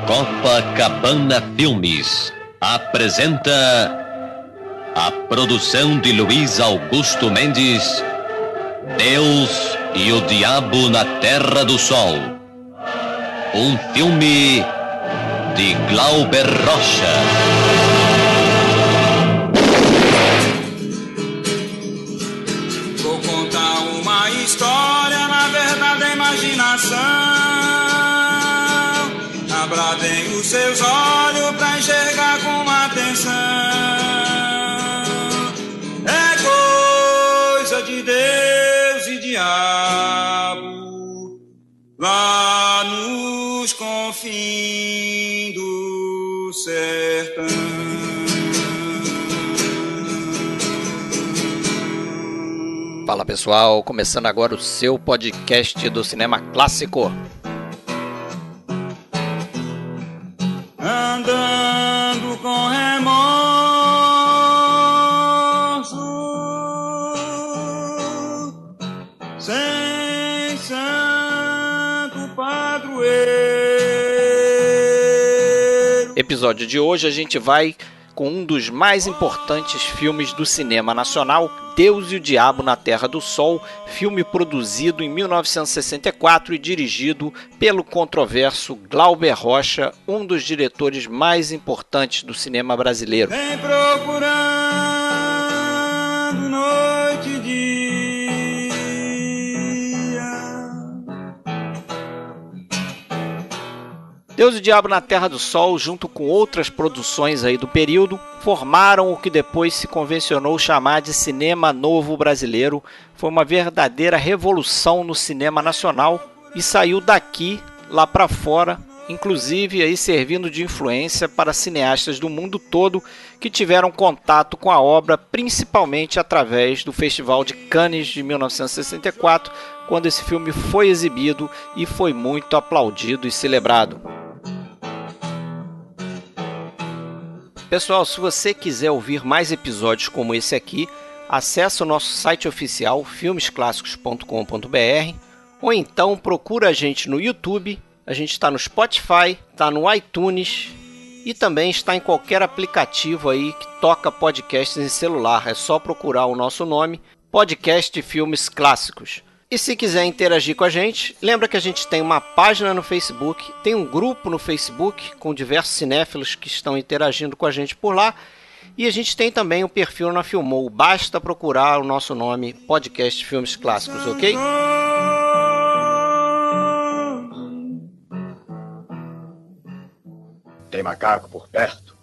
Copacabana Filmes apresenta a produção de Luiz Augusto Mendes, Deus e o Diabo na Terra do Sol. Um filme de Glauber Rocha. Vou contar uma história, na verdade é imaginação. Abra bem os seus olhos pra enxergar com atenção. É coisa de Deus e diabo lá nos confins do sertão. Fala pessoal, começando agora o seu podcast do cinema clássico. Andando com remorso, sem santo padroeiro. Episódio de hoje a gente vai com um dos mais importantes filmes do cinema nacional, Deus e o Diabo na Terra do Sol, filme produzido em 1964 e dirigido pelo controverso Glauber Rocha, um dos diretores mais importantes do cinema brasileiro. Vem procurando noite e dia. Deus e o Diabo na Terra do Sol, junto com outras produções aí do período, formaram o que depois se convencionou chamar de cinema novo brasileiro. Foi uma verdadeira revolução no cinema nacional e saiu daqui lá para fora, inclusive aí servindo de influência para cineastas do mundo todo que tiveram contato com a obra, principalmente através do Festival de Cannes de 1964, quando esse filme foi exibido e foi muito aplaudido e celebrado. Pessoal, se você quiser ouvir mais episódios como esse aqui, acesse o nosso site oficial filmesclassicos.com.br ou então procura a gente no YouTube. A gente está no Spotify, está no iTunes e também está em qualquer aplicativo aí que toca podcasts em celular. É só procurar o nosso nome, Podcast Filmes Clássicos. E se quiser interagir com a gente, lembra que a gente tem uma página no Facebook, tem um grupo no Facebook com diversos cinéfilos que estão interagindo com a gente por lá. E a gente tem também um perfil na Filmou. Basta procurar o nosso nome, Podcast Filmes Clássicos, ok? Tem macaco por perto?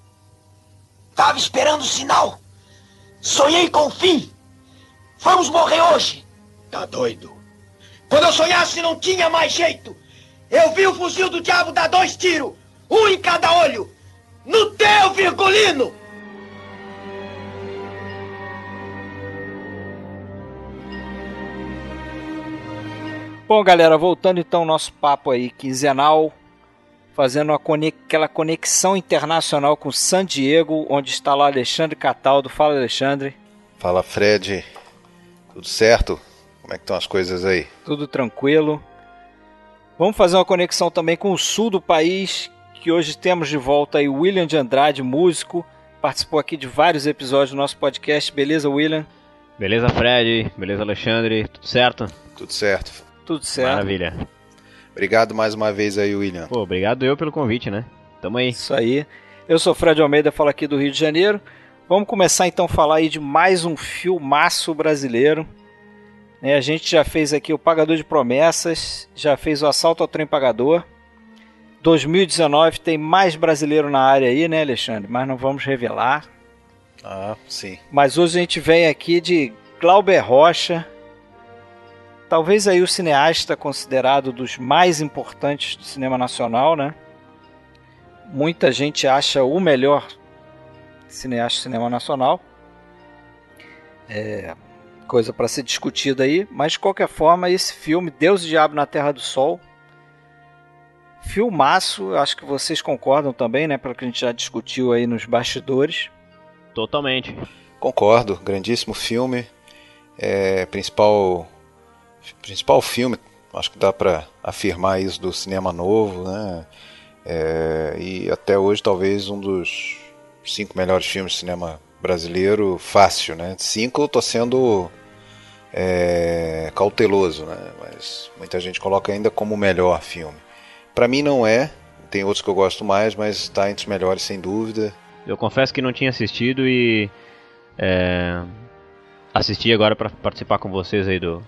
Tava esperando o sinal. Sonhei com o fim. Vamos morrer hoje. Tá doido? Quando eu sonhasse não tinha mais jeito. Eu vi o fuzil do diabo dar 2 tiros, um em cada olho. No teu, Virgulino! Bom, galera, voltando então ao nosso papo aí quinzenal, fazendo aquela conexão internacional com San Diego, onde está lá Alexandre Cataldo. Fala, Alexandre. Fala, Fred. Tudo certo? Como é que estão as coisas aí? Tudo tranquilo. Vamos fazer uma conexão também com o sul do país, que hoje temos de volta aí o William de Andrade, músico. Participou aqui de vários episódios do nosso podcast. Beleza, William? Beleza, Fred. Beleza, Alexandre. Tudo certo? Tudo certo. Tudo certo. Maravilha. Obrigado mais uma vez aí, William. Pô, obrigado eu pelo convite, né? Tamo aí. Isso aí. Eu sou Fred Almeida, falo aqui do Rio de Janeiro. Vamos começar então a falar aí de mais um filmaço brasileiro. A gente já fez aqui o Pagador de Promessas, já fez o Assalto ao Trem Pagador. 2019 tem mais brasileiro na área aí, né, Alexandre? Mas não vamos revelar. Ah, sim. Mas hoje a gente vem aqui de Glauber Rocha. Talvez aí o cineasta considerado dos mais importantes do cinema nacional, né? Muita gente acha o melhor cineasta do cinema nacional. Coisa para ser discutida aí, mas de qualquer forma esse filme, Deus e o Diabo na Terra do Sol, filmaço, acho que vocês concordam também, né, pelo que a gente já discutiu aí nos bastidores. Totalmente. Concordo, grandíssimo filme, principal filme, acho que dá para afirmar isso do cinema novo, né? E até hoje talvez um dos 5 melhores filmes de cinema brasileiro, fácil, né? 5 eu tô sendo cauteloso, né? Mas muita gente coloca ainda como o melhor filme. Pra mim não é, tem outros que eu gosto mais, mas está entre os melhores sem dúvida. Eu confesso que não tinha assistido e assisti agora pra participar com vocês aí do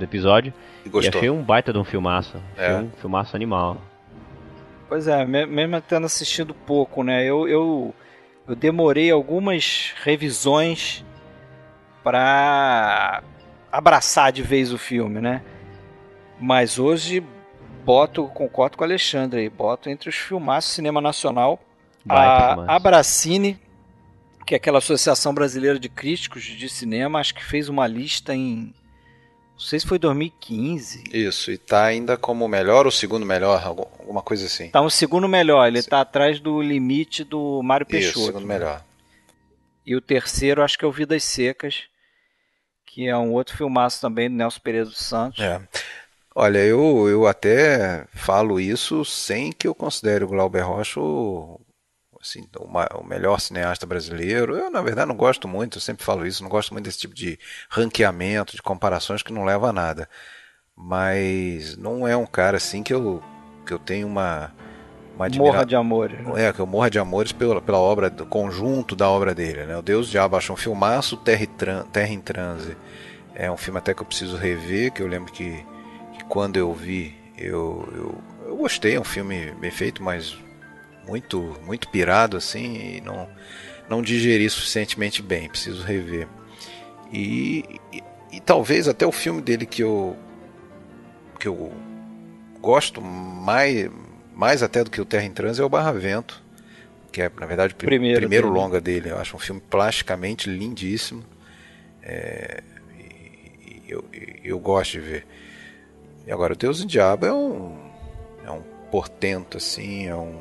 episódio. E achei um baita de um filmaço. Achei um filmaço animal. Pois é, mesmo tendo assistido pouco, né? Eu demorei algumas revisões para abraçar de vez o filme, né? Mas hoje concordo com o Alexandre aí, boto entre os filmaços do cinema nacional a Abracine, que é aquela Associação Brasileira de Críticos de Cinema, acho que fez uma lista em, não sei se foi 2015. Isso, e tá ainda como o melhor ou segundo melhor, alguma coisa assim. Tá um segundo melhor, ele tá atrás do Limite do Mário Peixoto. Isso, segundo melhor. E o terceiro acho que é o Vidas Secas, que é um outro filmaço também do Nelson Pereira dos Santos. Olha, eu até falo isso sem que eu considere o Glauber Rocha assim, o melhor cineasta brasileiro. Eu, na verdade, não gosto muito, eu sempre falo isso, não gosto muito desse tipo de ranqueamento, de comparações que não leva a nada. Mas não é um cara assim que eu tenho uma Morra de amores. Que eu morra de amores pela obra, do conjunto da obra dele, né? O Deus e o Diabo acho um filmaço, Terra em Transe é um filme até que eu preciso rever, que eu lembro que quando eu vi, eu gostei, é um filme bem feito, mas muito, muito pirado assim, e não digeri suficientemente bem, preciso rever. E talvez até o filme dele que eu gosto mais até do que o Terra em Transe é o Barravento, que é, na verdade, o primeiro longa dele. Eu acho um filme plasticamente lindíssimo. Eu gosto de ver. E agora, o Deus e o Diabo é um portento, assim, é um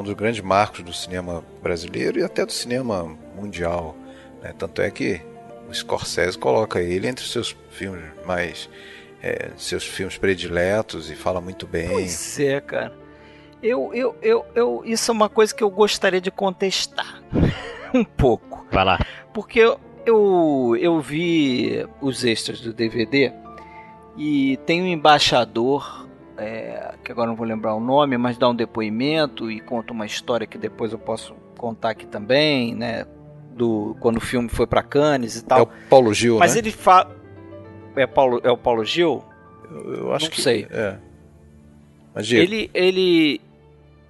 dos grandes marcos do cinema brasileiro e até do cinema mundial, né? Tanto é que o Scorsese coloca ele entre os seus filmes seus filmes prediletos e fala muito bem. Pois é, cara. Isso é uma coisa que eu gostaria de contestar um pouco. Vai lá. Porque eu vi os extras do DVD e tem um embaixador, que agora não vou lembrar o nome, mas dá um depoimento e conta uma história que depois eu posso contar aqui também, né? Quando o filme foi para Cannes e tal. É o Paulo Gil, mas né? Ele fala... É o Paulo Gil? Eu acho que... Não sei. Mas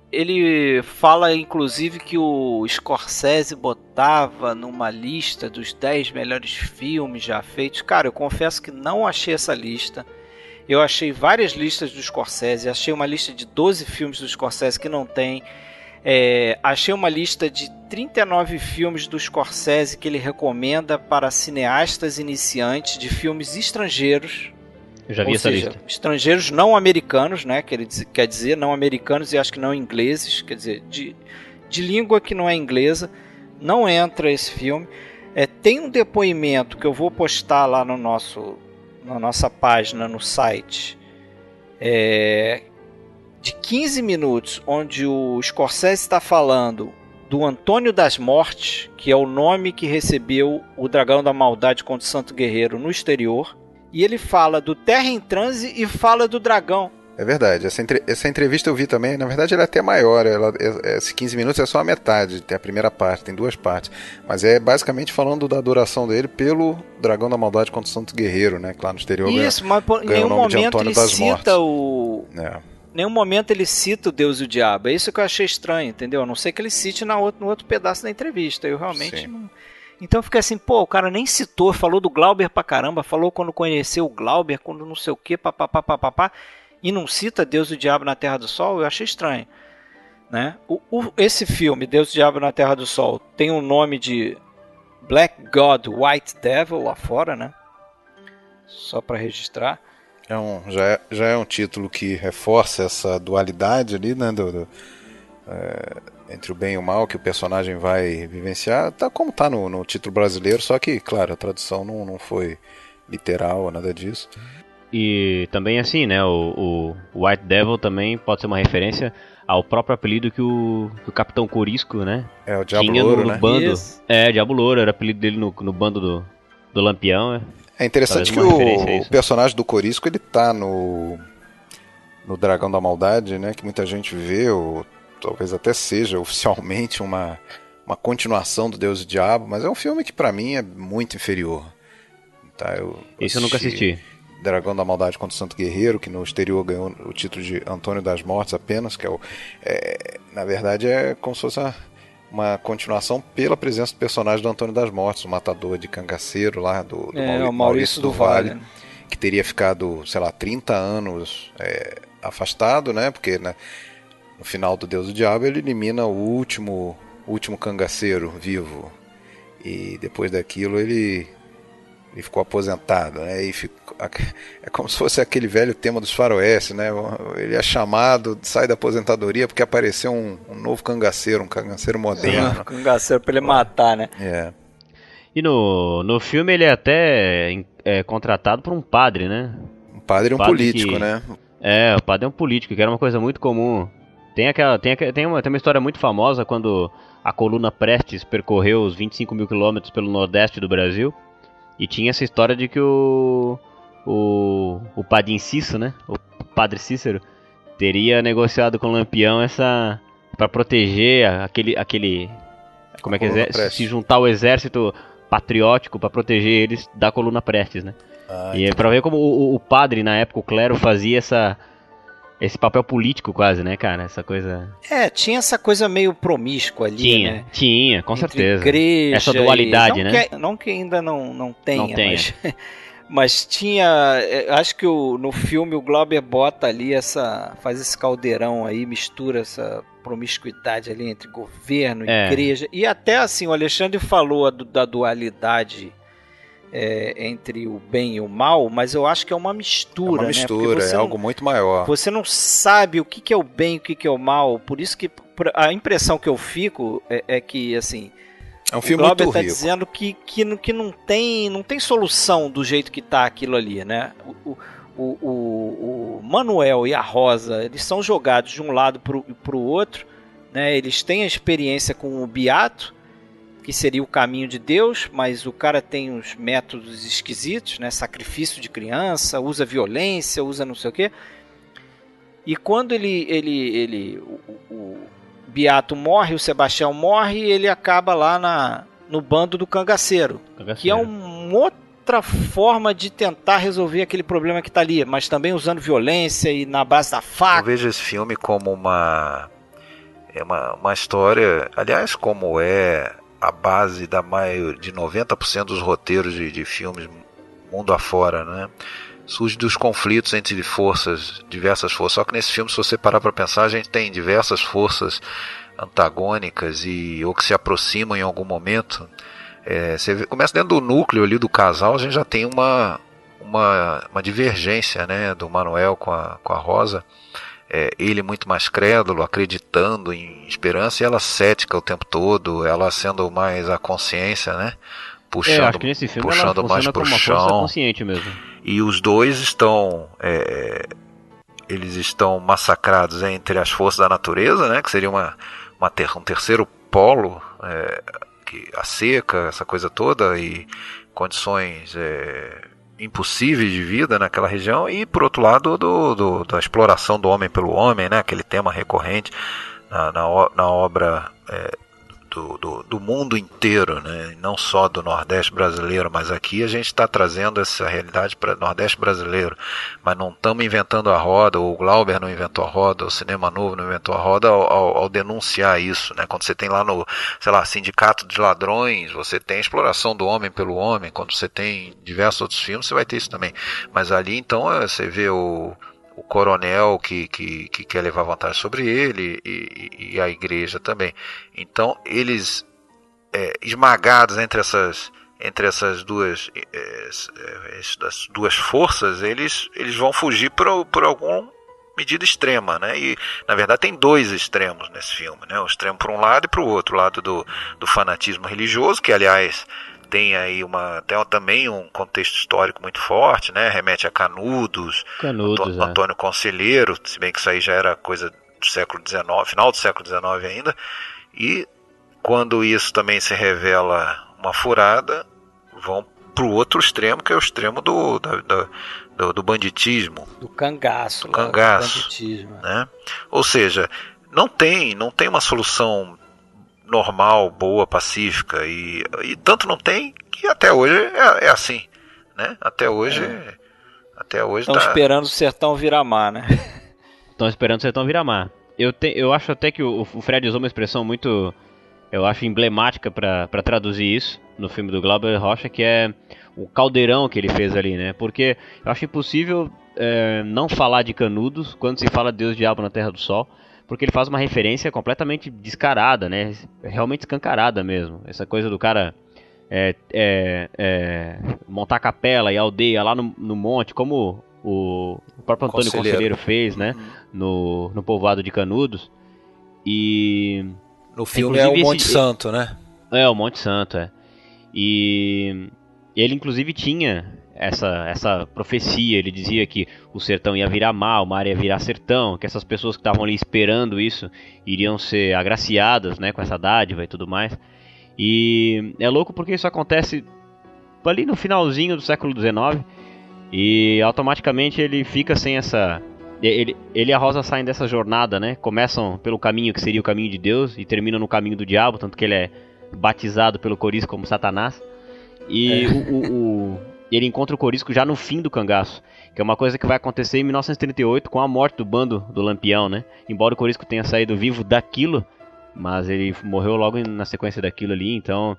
ele fala, inclusive, que o Scorsese botava numa lista dos 10 melhores filmes já feitos. Cara, eu confesso que não achei essa lista. Eu achei várias listas do Scorsese. Achei uma lista de 12 filmes do Scorsese que não tem. Achei uma lista de 39 filmes do Scorsese que ele recomenda para cineastas iniciantes de filmes estrangeiros. Eu já vi essa lista. Estrangeiros não americanos, né? Quer dizer, não americanos e acho que não ingleses. Quer dizer, de língua que não é inglesa. Não entra esse filme. Tem um depoimento que eu vou postar lá na nossa página, no site. De 15 minutos, onde o Scorsese está falando do Antônio das Mortes, que é o nome que recebeu o Dragão da Maldade contra o Santo Guerreiro no exterior, e ele fala do Terra em Transe e fala do dragão. É verdade, essa entrevista eu vi também, na verdade ela é até maior, esses 15 minutos é só a metade, tem a primeira parte, tem 2 partes, mas é basicamente falando da adoração dele pelo Dragão da Maldade contra o Santo Guerreiro, né, que lá no exterior isso, mas em nenhum momento ele cita nenhum momento ele cita o Deus e o Diabo. É isso que eu achei estranho, entendeu? A não ser que ele cite no outro pedaço da entrevista. Eu realmente não... Então eu fiquei assim, o cara nem citou, falou do Glauber pra caramba, falou quando conheceu o Glauber, quando não sei o que, papapá, e não cita Deus e o Diabo na Terra do Sol. Eu achei estranho, né? Esse filme, Deus e o Diabo na Terra do Sol, tem o nome de Black God, White Devil lá fora, né? Só pra registrar. Já é um título que reforça essa dualidade ali, né, entre o bem e o mal que o personagem vai vivenciar, como tá no título brasileiro, só que, claro, a tradução não foi literal ou nada disso. E também assim, né, o White Devil também pode ser uma referência ao próprio apelido que o Capitão Corisco, né? O Diabo tinha Louro, no bando. Isso. Diabo Louro, era o apelido dele no bando do Lampião, né? É interessante que o personagem do Corisco, ele tá no Dragão da Maldade, né? Que muita gente vê, ou talvez até seja oficialmente uma continuação do Deus e Diabo, mas é um filme que pra mim é muito inferior. Tá, Esse eu nunca assisti. Dragão da Maldade contra o Santo Guerreiro, que no exterior ganhou o título de Antônio das Mortes apenas, que na verdade é como se fosse uma continuação pela presença do personagem do Antônio das Mortes, o matador de cangaceiro lá do Maurício do Vale, que teria ficado, sei lá, 30 anos afastado, né? Porque no final do Deus e o Diabo ele elimina o último cangaceiro vivo, e depois daquilo ele ficou aposentado, né? É como se fosse aquele velho tema dos faroeste, né? Ele é chamado, sai da aposentadoria porque apareceu um novo cangaceiro, um cangaceiro moderno. Um cangaceiro pra ele matar, né? E no filme ele é até contratado por um padre, né? Um padre e um político, né? O padre é um político, que era uma coisa muito comum. Tem uma história muito famosa quando a coluna Prestes percorreu os 25 mil quilômetros pelo nordeste do Brasil. E tinha essa história de que o Padre Inciso, né? O Padre Cícero teria negociado com o Lampião para proteger aquele como é que se juntar ao exército patriótico para proteger eles da coluna Prestes, né? E é para ver como o padre na época, o clero, fazia esse papel político quase, né, cara? Essa coisa... tinha essa coisa meio promíscua ali, né? Tinha, com certeza. Igreja essa dualidade, né? Não que ainda não tenha. Mas tinha... Acho que no filme o Glauber bota ali faz esse caldeirão aí, mistura essa promiscuidade ali entre governo, igreja. E até assim, o Alexandre falou da dualidade entre o bem e o mal, mas eu acho que é uma mistura. É uma mistura, né? algo muito maior. Você não sabe o que é o bem e o que é o mal, por isso que a impressão que eu fico é que, assim, é um filme o muito Glauber rico. tá dizendo que não tem solução do jeito que tá aquilo ali, né? O Manuel e a Rosa, eles são jogados de um lado pro outro, né? Eles têm a experiência com o Beato, que seria o caminho de Deus, mas o cara tem uns métodos esquisitos, né? Sacrifício de criança, usa violência, usa não sei o quê. E quando o Beato morre, o Sebastião morre, ele acaba lá no bando do cangaceiro. Que é uma outra forma de tentar resolver aquele problema que está ali, mas também usando violência e na base da faca. Eu vejo esse filme como uma história, aliás, como a base da maioria, de 90% dos roteiros de filmes mundo afora, né? Surge dos conflitos entre diversas forças. Só que nesse filme, se você parar para pensar, a gente tem diversas forças antagônicas ou que se aproximam em algum momento. Você começa dentro do núcleo ali do casal, a gente já tem uma divergência, né, do Manuel com a Rosa. Ele muito mais crédulo, acreditando em esperança, e ela cética o tempo todo, ela sendo mais a consciência, né? Puxando, acho que nesse filme puxando ela mais pro chão. Força consciente mesmo. E os dois estão massacrados entre as forças da natureza, né? Que seria um terceiro polo, a seca, essa coisa toda, e condições impossíveis de vida naquela região, e por outro lado da exploração do homem pelo homem, né? Aquele tema recorrente na obra do mundo inteiro, né? Não só do Nordeste brasileiro, mas aqui a gente está trazendo essa realidade para o Nordeste brasileiro, mas não estamos inventando a roda, o Glauber não inventou a roda, o Cinema Novo não inventou a roda ao denunciar isso, né? Quando você tem lá no, sei lá, Sindicato de Ladrões, você tem a exploração do homem pelo homem, quando você tem diversos outros filmes, você vai ter isso também, mas ali então você vê o coronel que quer levar vantagem sobre ele, e a igreja também. Então eles, esmagados entre essas duas forças, eles vão fugir por alguma medida extrema, né? E na verdade tem dois extremos nesse filme, né? O extremo por um lado e para o outro lado do fanatismo religioso, que aliás tem aí também um contexto histórico muito forte, né? Remete a Canudos, Antônio Conselheiro, se bem que isso aí já era coisa do século XIX, final do século XIX ainda. E quando isso também se revela uma furada, vão para o outro extremo, que é o extremo do banditismo. Do cangaço. Do banditismo. Né? Ou seja, não tem uma solução normal, boa, pacífica, e tanto não tem que até hoje é assim, né? Até hoje estão esperando o sertão virar mar, né? Estão esperando o sertão virar mar. Eu acho até que o Fred usou uma expressão muito, eu acho, emblemática para traduzir isso no filme do Glauber Rocha, que é o caldeirão que ele fez ali, né? Porque eu acho impossível não falar de Canudos quando se fala Deus Diabo na Terra do Sol, porque ele faz uma referência completamente descarada, né? Realmente escancarada mesmo. Essa coisa do cara montar capela e aldeia lá no monte, como o próprio Antônio Conselheiro fez, né? No povoado de Canudos. E no filme é o Monte Santo, né? É, o Monte Santo, E ele inclusive tinha essa profecia. Ele dizia que o sertão ia virar mar, o mar ia virar sertão, que essas pessoas que estavam ali esperando isso iriam ser agraciadas, né, com essa dádiva e tudo mais. E é louco porque isso acontece ali no finalzinho do século XIX, e automaticamente ele fica sem essa... Ele e a Rosa saem dessa jornada, né? Começam pelo caminho que seria o caminho de Deus e terminam no caminho do diabo, tanto que ele é batizado pelo Corisco como Satanás. E ele encontra o Corisco já no fim do cangaço, que é uma coisa que vai acontecer em 1938 com a morte do bando do Lampião, né? Embora o Corisco tenha saído vivo daquilo, mas ele morreu logo na sequência daquilo ali, então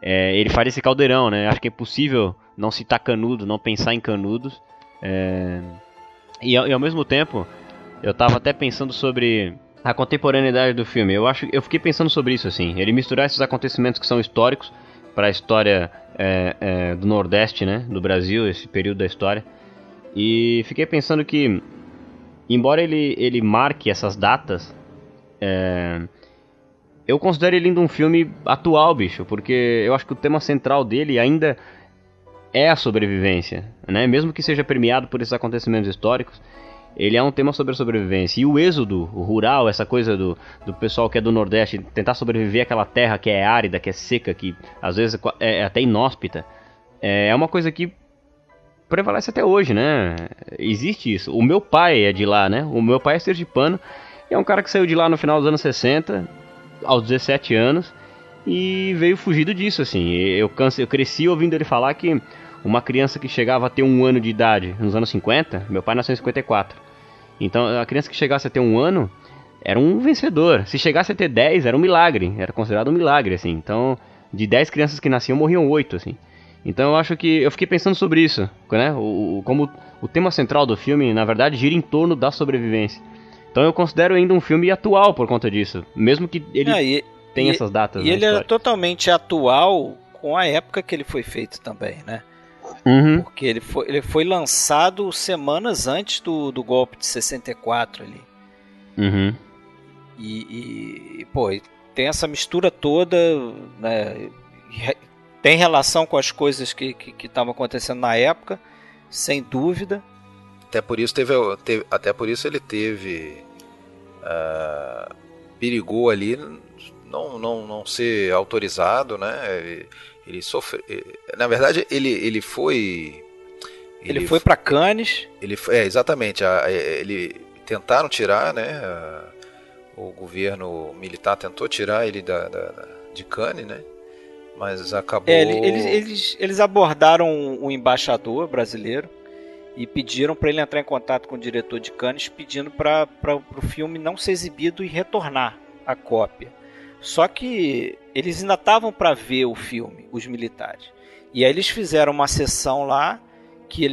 ele faz esse caldeirão, né? Acho que é possível não citar Canudos, não pensar em Canudos, e ao mesmo tempo eu tava até pensando sobre a contemporaneidade do filme. Eu fiquei pensando sobre isso, assim, ele misturar esses acontecimentos que são históricos para a história do Nordeste, né, do Brasil, esse período da história, e fiquei pensando que, embora ele marque essas datas, eu considero ele ainda um filme atual, bicho, porque eu acho que o tema central dele ainda é a sobrevivência, né? Mesmo que seja premiado por esses acontecimentos históricos, ele é um tema sobre a sobrevivência. E o êxodo, o rural, essa coisa do pessoal que é do Nordeste, tentar sobreviver àquela terra que é árida, que é seca, que às vezes é até inóspita, é uma coisa que prevalece até hoje, né? Existe isso. O meu pai é de lá, né? O meu pai é sergipano, é um cara que saiu de lá no final dos anos 60, aos 17 anos, e veio fugido disso, assim. Eu cresci ouvindo ele falar que uma criança que chegava a ter 1 ano de idade nos anos 50, meu pai nasceu em 54, então a criança que chegasse a ter 1 ano era um vencedor. Se chegasse a ter 10, era um milagre, era considerado um milagre, assim. Então, de 10 crianças que nasciam, morriam 8, assim. Então eu acho que eu fiquei pensando sobre isso, né? Como o tema central do filme, na verdade, gira em torno da sobrevivência. Então eu considero ainda um filme atual por conta disso, mesmo que ele tenha essas datas. E ele é totalmente atual com a época que ele foi feito também, né? Uhum. Porque ele foi lançado semanas antes do golpe de 64 ali. Uhum. E tem essa mistura toda, né? Tem relação com as coisas que estavam acontecendo na época, sem dúvida. Até por isso ele teve perigou ali não ser autorizado, né? Ele sofreu. Na verdade, ele foi para Cannes. Exatamente. Tentaram tirar, né? O governo militar tentou tirar ele de Cannes, né? Mas acabou. Eles abordaram o embaixador brasileiro e pediram para ele entrar em contato com o diretor de Cannes, pedindo para o filme não ser exibido e retornar a cópia. Só que eles ainda estavam para ver o filme, os militares. E aí eles fizeram uma sessão lá que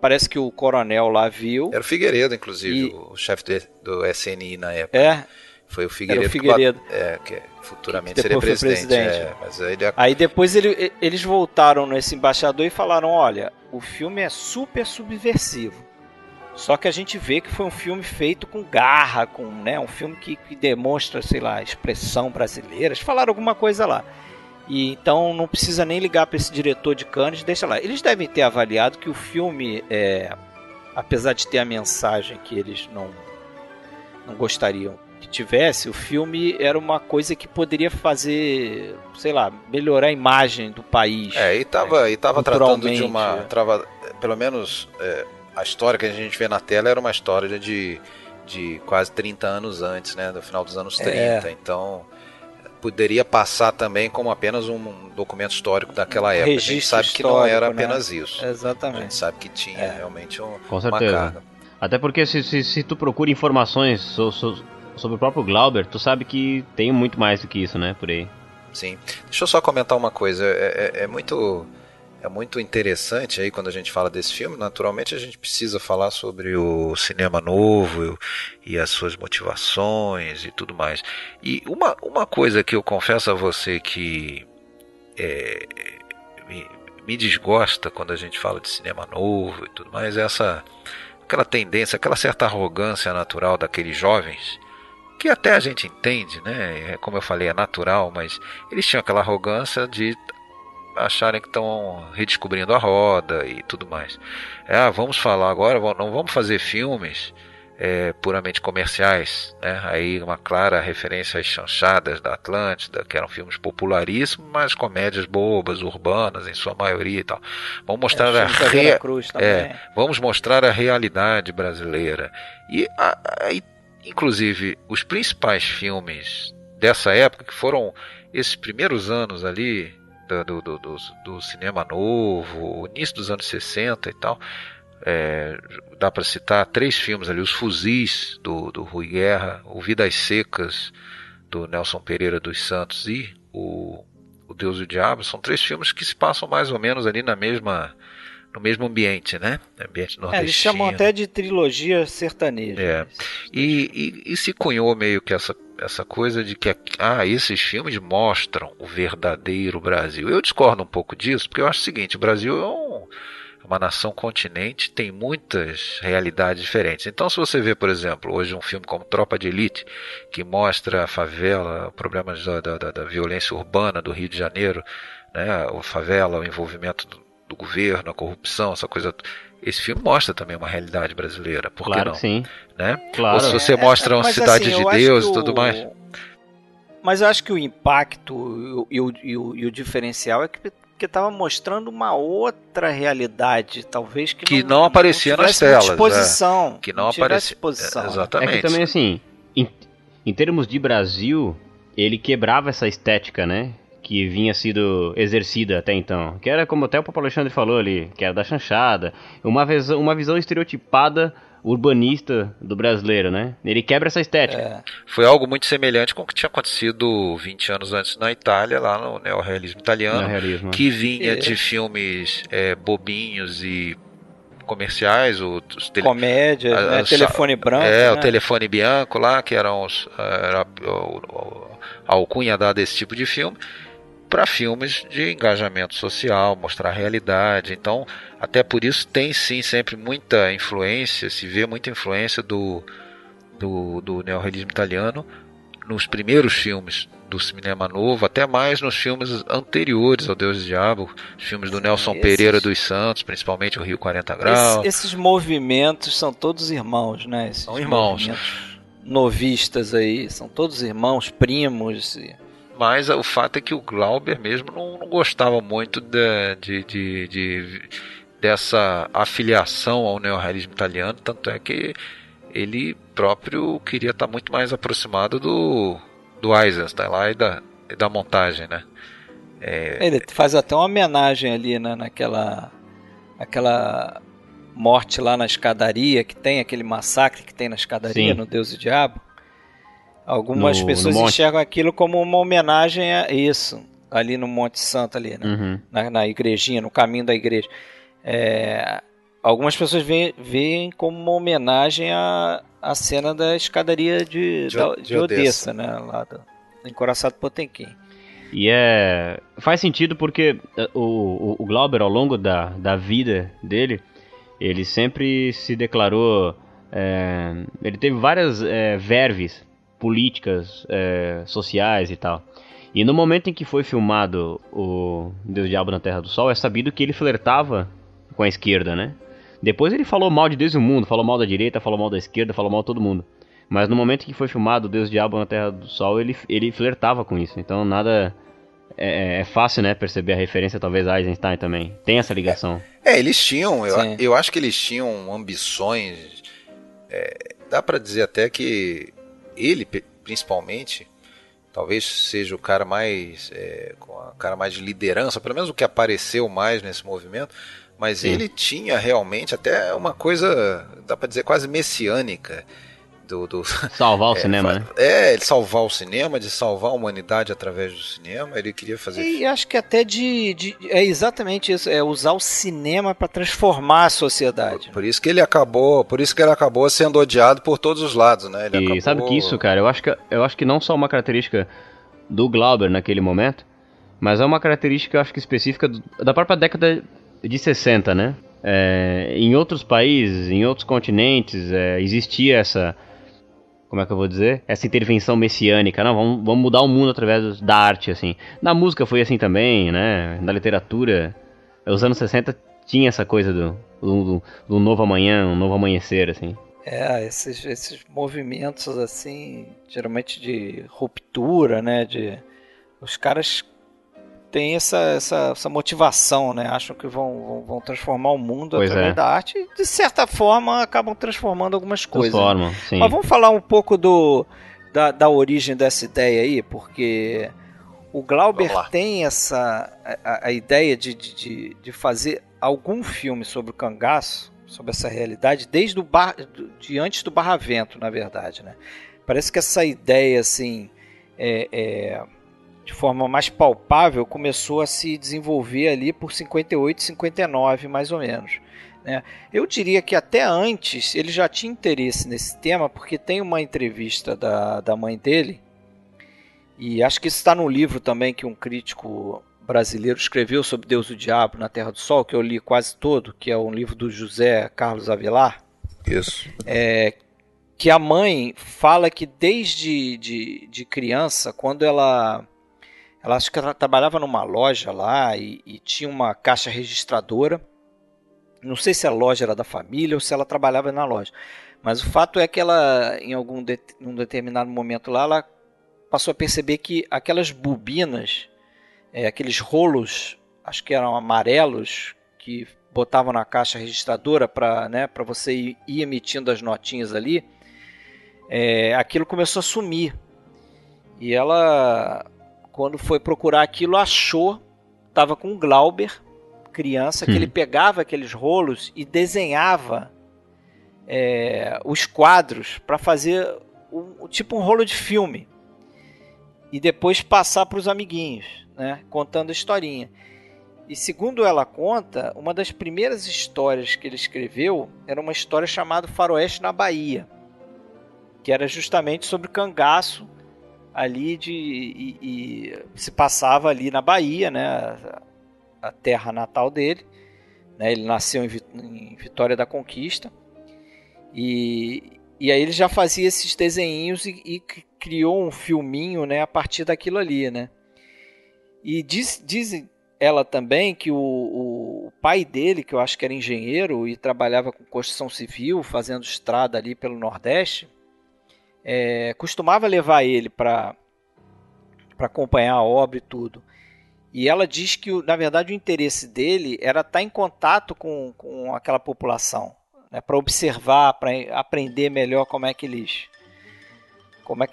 parece que o coronel lá viu. Era o Figueiredo, inclusive, o chefe do SNI na época. Foi o Figueiredo. Era o Figueiredo. Que futuramente seria presidente. Mas aí depois eles voltaram nesse embaixador e falaram: olha, o filme é super subversivo. Só que a gente vê que foi um filme feito com garra, um filme que demonstra, sei lá, expressão brasileira. Eles falaram alguma coisa lá. E então não precisa nem ligar para esse diretor de Cannes, deixa lá. Eles devem ter avaliado que o filme, apesar de ter a mensagem que eles não gostariam que tivesse, o filme era uma coisa que poderia fazer, sei lá, melhorar a imagem do país. E tava tratando de pelo menos a história que a gente vê na tela era uma história de quase 30 anos antes, né, do final dos anos 30. Então poderia passar também como apenas um documento histórico daquela época. A gente sabe que não era apenas isso. Exatamente. A gente sabe que tinha realmente Com uma certeza. carga. Até porque se tu procura informações sobre o próprio Glauber, tu sabe que tem muito mais do que isso, né, por aí. Sim. Deixa eu só comentar uma coisa. É muito interessante aí quando a gente fala desse filme. Naturalmente a gente precisa falar sobre o cinema novo e as suas motivações e tudo mais. E uma coisa que eu confesso a você que me desgosta quando a gente fala de cinema novo e tudo mais, é aquela tendência, aquela certa arrogância natural daqueles jovens, que até a gente entende, né? Como eu falei, é natural, mas eles tinham aquela arrogância de acharem que estão redescobrindo a roda e tudo mais. Vamos falar agora, não vamos fazer filmes puramente comerciais, né? Aí uma clara referência às chanchadas da Atlântida, que eram filmes popularíssimos, mas comédias bobas, urbanas em sua maioria e tal. Vamos mostrar vamos mostrar a realidade brasileira. E inclusive os principais filmes dessa época, que foram esses primeiros anos ali do cinema novo, o início dos anos 60 e tal, dá para citar 3 filmes ali: Os Fuzis do Rui Guerra, O Vidas Secas do Nelson Pereira dos Santos e o Deus e o Diabo. São 3 filmes que se passam mais ou menos ali no mesmo ambiente, né? Ambiente nordestino. Eles chamam até de trilogia sertaneja. E se cunhou meio que essa coisa de que esses filmes mostram o verdadeiro Brasil. Eu discordo um pouco disso, porque eu acho o seguinte: o Brasil é uma nação continente, tem muitas realidades diferentes. Então, se você vê, por exemplo, hoje um filme como Tropa de Elite, que mostra a favela, problemas da violência urbana do Rio de Janeiro, né, a favela, o envolvimento do governo, a corrupção, essa coisa. Esse filme mostra também uma realidade brasileira. Por que não? Sim. Né? Claro. Ou se você mostra uma cidade de Deus e tudo mais. Mas eu acho que o impacto e o diferencial é que estava mostrando uma outra realidade, talvez que não aparecia nas telas. Exposição, que não aparecia. Exatamente. É que também, assim, em termos de Brasil, ele quebrava essa estética, né? Que vinha sido exercida até então. Que era, como até o Papa Alexandre falou ali, que era da chanchada. Uma visão estereotipada urbanista do brasileiro, né? Ele quebra essa estética. Foi algo muito semelhante com o que tinha acontecido 20 anos antes na Itália, lá no neorrealismo italiano, que vinha de filmes bobinhos e comerciais, comédia, né? Telefone Branco, o Telefone Bianco lá, que eram a alcunha dada a esse tipo de filme, para filmes de engajamento social, mostrar a realidade. Então, até por isso tem sim sempre muita influência, se vê muita influência do neorrealismo italiano nos primeiros filmes do cinema novo, até mais nos filmes anteriores ao Deus e o Diabo, os filmes do Nelson Pereira dos Santos, principalmente o Rio 40 Graus. Esses movimentos são todos irmãos, né? São irmãos. Novistas aí, são todos irmãos, primos. Mas o fato é que o Glauber mesmo não gostava muito dessa afiliação ao neorrealismo italiano, tanto é que ele próprio queria estar muito mais aproximado do Eisenstein lá e da montagem, né? Ele faz até uma homenagem ali, né, naquela morte lá na escadaria, que tem aquele massacre que tem na escadaria, no Deus e o Diabo. Algumas pessoas enxergam aquilo como uma homenagem a isso, ali no Monte Santo, ali, né? Na igrejinha, no caminho da igreja. Algumas pessoas veem como uma homenagem à cena da escadaria de Odessa, né? Lá do Encoraçado Potemkin. E faz sentido porque o Glauber, ao longo da vida dele, ele sempre se declarou... ele teve várias verves políticas, sociais e tal. E no momento em que foi filmado o Deus Diabo na Terra do Sol, é sabido que ele flertava com a esquerda, né? Depois ele falou mal de Deus e o mundo, falou mal da direita, falou mal da esquerda, falou mal de todo mundo. Mas no momento em que foi filmado o Deus Diabo na Terra do Sol, ele flertava com isso. Então nada... É fácil, né, perceber a referência, talvez, a Eisenstein também. Tem essa ligação. Eles tinham, eu acho que eles tinham ambições. Dá pra dizer até que ele, principalmente, talvez seja o cara mais com a cara mais de liderança, pelo menos o que apareceu mais nesse movimento. Mas sim, ele tinha realmente até uma coisa, dá pra dizer, quase messiânica. Salvar o cinema, né? Ele salvar o cinema, de salvar a humanidade através do cinema. Ele queria fazer. E acho que até é exatamente isso, é usar o cinema para transformar a sociedade. Por isso que ele acabou sendo odiado por todos os lados, né? Sabe que isso, cara, eu acho que não só uma característica do Glauber naquele momento, mas é uma característica, eu acho que específica da própria década de 60, né? Em outros países, em outros continentes, existia essa... Como é que eu vou dizer? Essa intervenção messiânica. Não, vamos mudar o mundo através da arte, assim. Na música foi assim também, né? Na literatura. Os anos 60 tinha essa coisa do novo amanhã, um novo amanhecer, assim. Esses movimentos, assim, geralmente de ruptura, né? Os caras têm essa motivação, né? Acham que vão transformar o mundo através da arte e, de certa forma, acabam transformando algumas coisas. Sim. Mas vamos falar um pouco da origem dessa ideia aí, porque o Glauber tem a ideia de fazer algum filme sobre o cangaço, sobre essa realidade, desde de antes do Barravento, na verdade, né? Parece que essa ideia, assim, de forma mais palpável, começou a se desenvolver ali por 58, 59, mais ou menos, né? Eu diria que até antes ele já tinha interesse nesse tema, porque tem uma entrevista da mãe dele, e acho que isso está no livro também que um crítico brasileiro escreveu sobre Deus e o Diabo na Terra do Sol, que eu li quase todo, que é um livro do José Carlos Avelar. Isso. Que a mãe fala que desde de criança, quando ela acho que ela trabalhava numa loja lá e tinha uma caixa registradora. Não sei se a loja era da família ou se ela trabalhava na loja. Mas o fato é que ela, em num determinado momento lá, ela passou a perceber que aquelas bobinas, aqueles rolos, acho que eram amarelos, que botavam na caixa registradora para você ir emitindo as notinhas ali, aquilo começou a sumir. E ela... Quando foi procurar aquilo, achou, estava com o Glauber, criança, que ele pegava aqueles rolos e desenhava os quadros para fazer tipo um rolo de filme. E depois passar para os amiguinhos, né, contando a historinha. E segundo ela conta, uma das primeiras histórias que ele escreveu era uma história chamada Faroeste na Bahia, que era justamente sobre cangaço, ali e se passava ali na Bahia, né, a terra natal dele, né, ele nasceu em Vitória da Conquista, e aí ele já fazia esses desenhinhos e criou um filminho, né, a partir daquilo ali, né. E diz ela também que o pai dele, que eu acho que era engenheiro e trabalhava com construção civil, fazendo estrada ali pelo Nordeste, costumava levar ele para acompanhar a obra e tudo. E ela diz que, na verdade, o interesse dele era estar em contato com aquela população, né, para observar, para aprender melhor como é que eles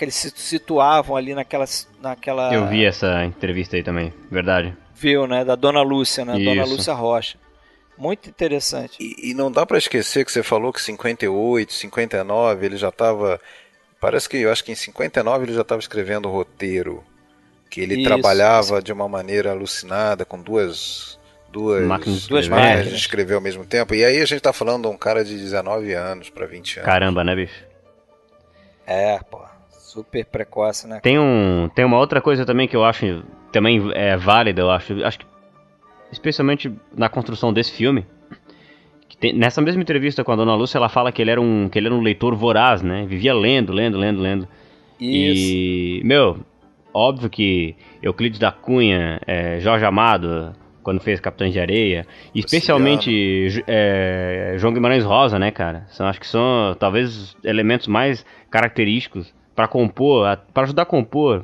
se situavam ali naquela... Eu vi essa entrevista aí também, verdade. Viu, né? Da Dona Lúcia, né? Isso. Dona Lúcia Rocha. Muito interessante. E não dá para esquecer que você falou que 58, 59, ele já estava... Parece que, eu acho que em 59 ele já estava escrevendo o roteiro, que ele trabalhava de uma maneira alucinada, com duas máquinas de escrever ao mesmo tempo. E aí a gente está falando de um cara de 19 anos para 20 anos. Caramba, né, bicho? Super precoce, né? Tem uma outra coisa também que eu acho também válida, eu acho que especialmente na construção desse filme. Nessa mesma entrevista com a Dona Lúcia, ela fala que ele era um leitor voraz, né? Vivia lendo. Isso. E, óbvio que Euclides da Cunha, Jorge Amado, quando fez Capitães de Areia, e especialmente João Guimarães Rosa, né, cara? Acho que são talvez elementos mais característicos para compor, para ajudar a compor,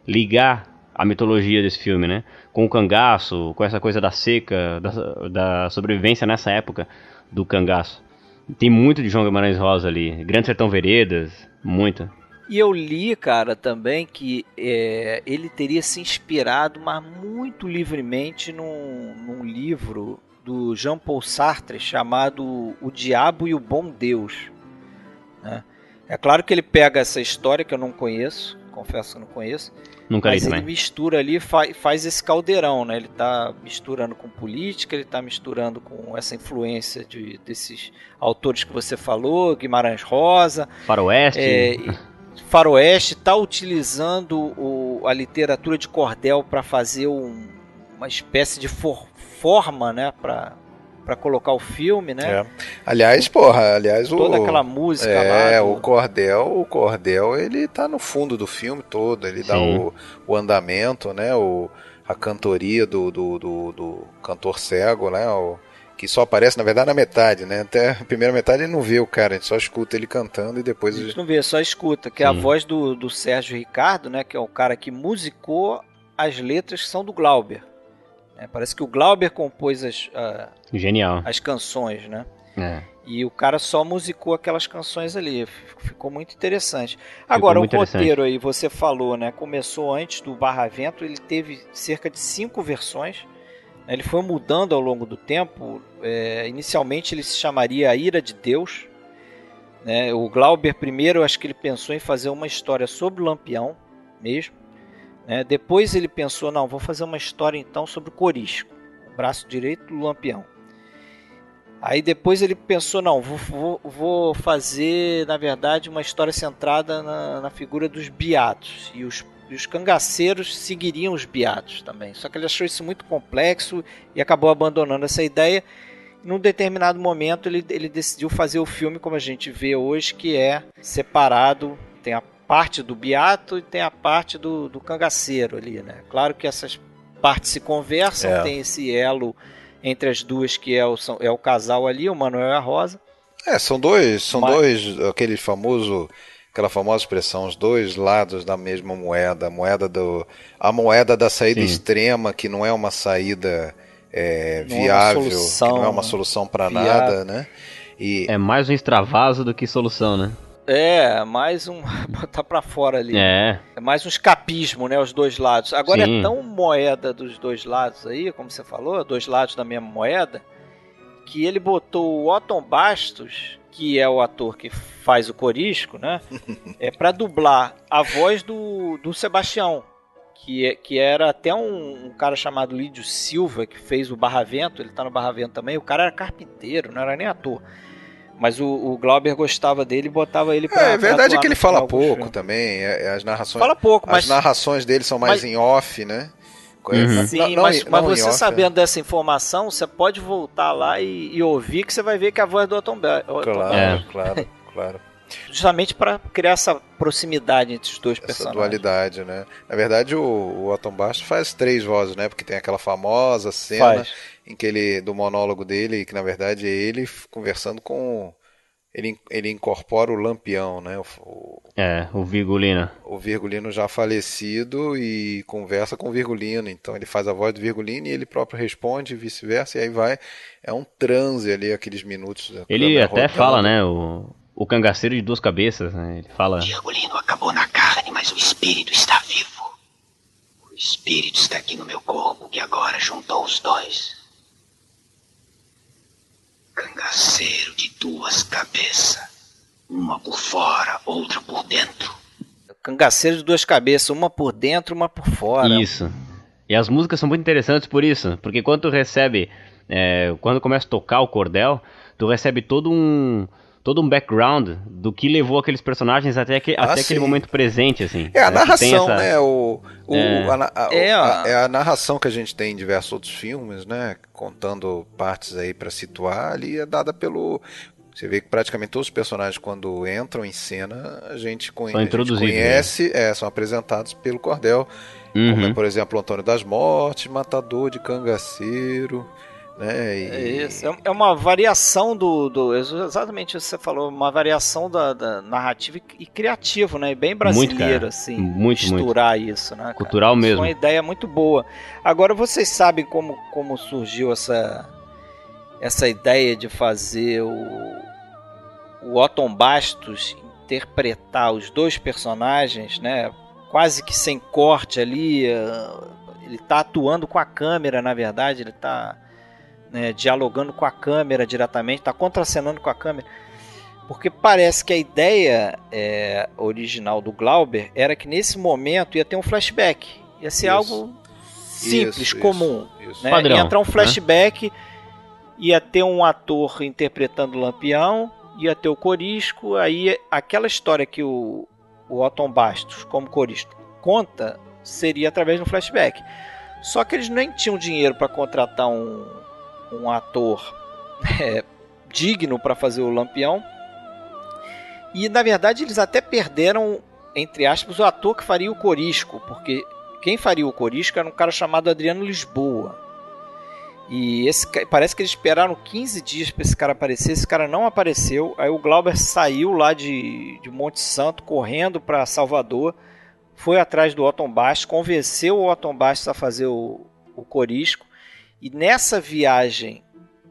ligar a mitologia desse filme, né? Com o cangaço, com essa coisa da seca, da sobrevivência nessa época do cangaço. Tem muito de João Guimarães Rosa ali. Grande Sertão Veredas, muito. E eu li, cara, também que ele teria se inspirado, mas muito livremente, num livro do Jean-Paul Sartre chamado O Diabo e o Bom Deus, né? É claro que ele pega essa história que eu não conheço, confesso que eu não conheço, mas ele mistura ali, faz esse caldeirão, né? Ele está misturando com política, ele está misturando com essa influência desses autores que você falou, Guimarães Rosa, Faroeste, está utilizando a literatura de cordel para fazer uma espécie de forma, né? Para colocar o filme, né? Aliás, toda aquela música lá. O cordel, ele tá no fundo do filme todo, ele dá o andamento, né? A cantoria do cantor cego, né? Que só aparece, na verdade, na metade, né? Até a primeira metade ele não vê o cara, a gente só escuta ele cantando e depois... A gente não vê, só escuta, que é a voz do Sérgio Ricardo, né? Que é o cara que musicou as letras que são do Glauber. Parece que o Glauber compôs as canções, né? E o cara só musicou aquelas canções ali. Ficou muito interessante. Agora, o roteiro aí, você falou, né? Começou antes do Barravento, ele teve cerca de 5 versões. Ele foi mudando ao longo do tempo. Inicialmente ele se chamaria A Ira de Deus, né? O Glauber primeiro, acho que ele pensou em fazer uma história sobre o Lampião mesmo. Depois ele pensou, não, vou fazer uma história então sobre o Corisco, o braço direito do Lampião. Aí depois ele pensou, não, vou fazer, na verdade, uma história centrada na figura dos beatos. E os cangaceiros seguiriam os beatos também. Só que ele achou isso muito complexo e acabou abandonando essa ideia. Num determinado momento ele decidiu fazer o filme como a gente vê hoje, que é separado, tem a parte do beato e tem a parte do cangaceiro ali, né? Claro que essas partes se conversam, tem esse elo entre as duas que é o casal ali, o Manuel e a Rosa. São dois, aquela famosa expressão, os dois lados da mesma moeda, a moeda da saída extrema, que não é uma saída viável, que não é uma solução para nada, né? É mais um extravaso do que solução, né? Mais um botar pra fora ali. É mais um escapismo, né? Os dois lados. Agora é tão moeda dos dois lados aí, como você falou, dois lados da mesma moeda, que ele botou o Otton Bastos, que é o ator que faz o Corisco, né? Pra dublar a voz do Sebastião, que era até um cara chamado Lídio Silva, que fez o Barravento, ele tá no Barravento também. O cara era carpinteiro, não era nem ator. Mas o Glauber gostava dele e botava ele pra... É verdade que ele fala pouco também. As narrações... Fala pouco, mas... As narrações dele são mais em off, né? Sim, mas você off, sabendo dessa informação, você pode voltar lá e ouvir, que você vai ver que a voz do Otton Claro. Justamente para criar essa proximidade entre os dois personagens. Essa dualidade, né? Na verdade, o Otton Bastos faz 3 vozes, né? Porque tem aquela famosa cena em que do monólogo dele, que na verdade é ele conversando com... Ele incorpora o Lampião, né? O Virgulino. O Virgulino já falecido e conversa com o Virgulino. Então ele faz a voz do Virgulino e ele próprio responde e vice-versa. E aí vai... É um transe ali, aqueles minutos. Ele até fala, né? O cangaceiro de 2 cabeças, né? Ele fala... Virgulino acabou na carne, mas o espírito está vivo. O espírito está aqui no meu corpo, que agora juntou os dois. Cangaceiro de 2 cabeças. Uma por fora, outra por dentro. Cangaceiro de 2 cabeças, uma por dentro, uma por fora. Isso. E as músicas são muito interessantes por isso. Porque quando tu recebe... quando começa a tocar o cordel, tu recebe todo um background do que levou aqueles personagens até aquele momento presente, assim. A narração, né? É a narração que a gente tem em diversos outros filmes, né? Contando partes aí pra situar, ali é dada Você vê que praticamente todos os personagens, quando entram em cena, a gente introduzidos, conhece, são apresentados pelo Cordel. Como é, por exemplo, o Antônio das Mortes, Matador de Cangaceiro, né? Isso, é uma variação exatamente isso que você falou, uma variação da narrativa e criativo, né? Bem brasileiro, assim, misturar isso, né? Cultural mesmo. Isso é uma ideia muito boa. Agora, vocês sabem como surgiu essa ideia de fazer o Otton Bastos interpretar os dois personagens, né? Quase que sem corte ali, ele está atuando com a câmera, na verdade, ele está, né, dialogando com a câmera diretamente, está contracenando com a câmera, porque parece que a ideia original do Glauber era que nesse momento ia ter um flashback, ia ser algo simples, comum, né? Padrão, ia entrar um flashback, né? Ia ter um ator interpretando o Lampião, ia ter o Corisco, aí aquela história que o Otton Bastos, como Corisco, conta, seria através de um flashback. Só que eles nem tinham dinheiro para contratar um ator digno para fazer o Lampião. E, na verdade, eles até perderam, entre aspas, o ator que faria o Corisco, porque quem faria o Corisco era um cara chamado Adriano Lisboa. E parece que eles esperaram 15 dias para esse cara aparecer, esse cara não apareceu. Aí o Glauber saiu lá de Monte Santo, correndo para Salvador, foi atrás do Otton Bastos, convenceu o Otton Bastos a fazer o Corisco. E nessa viagem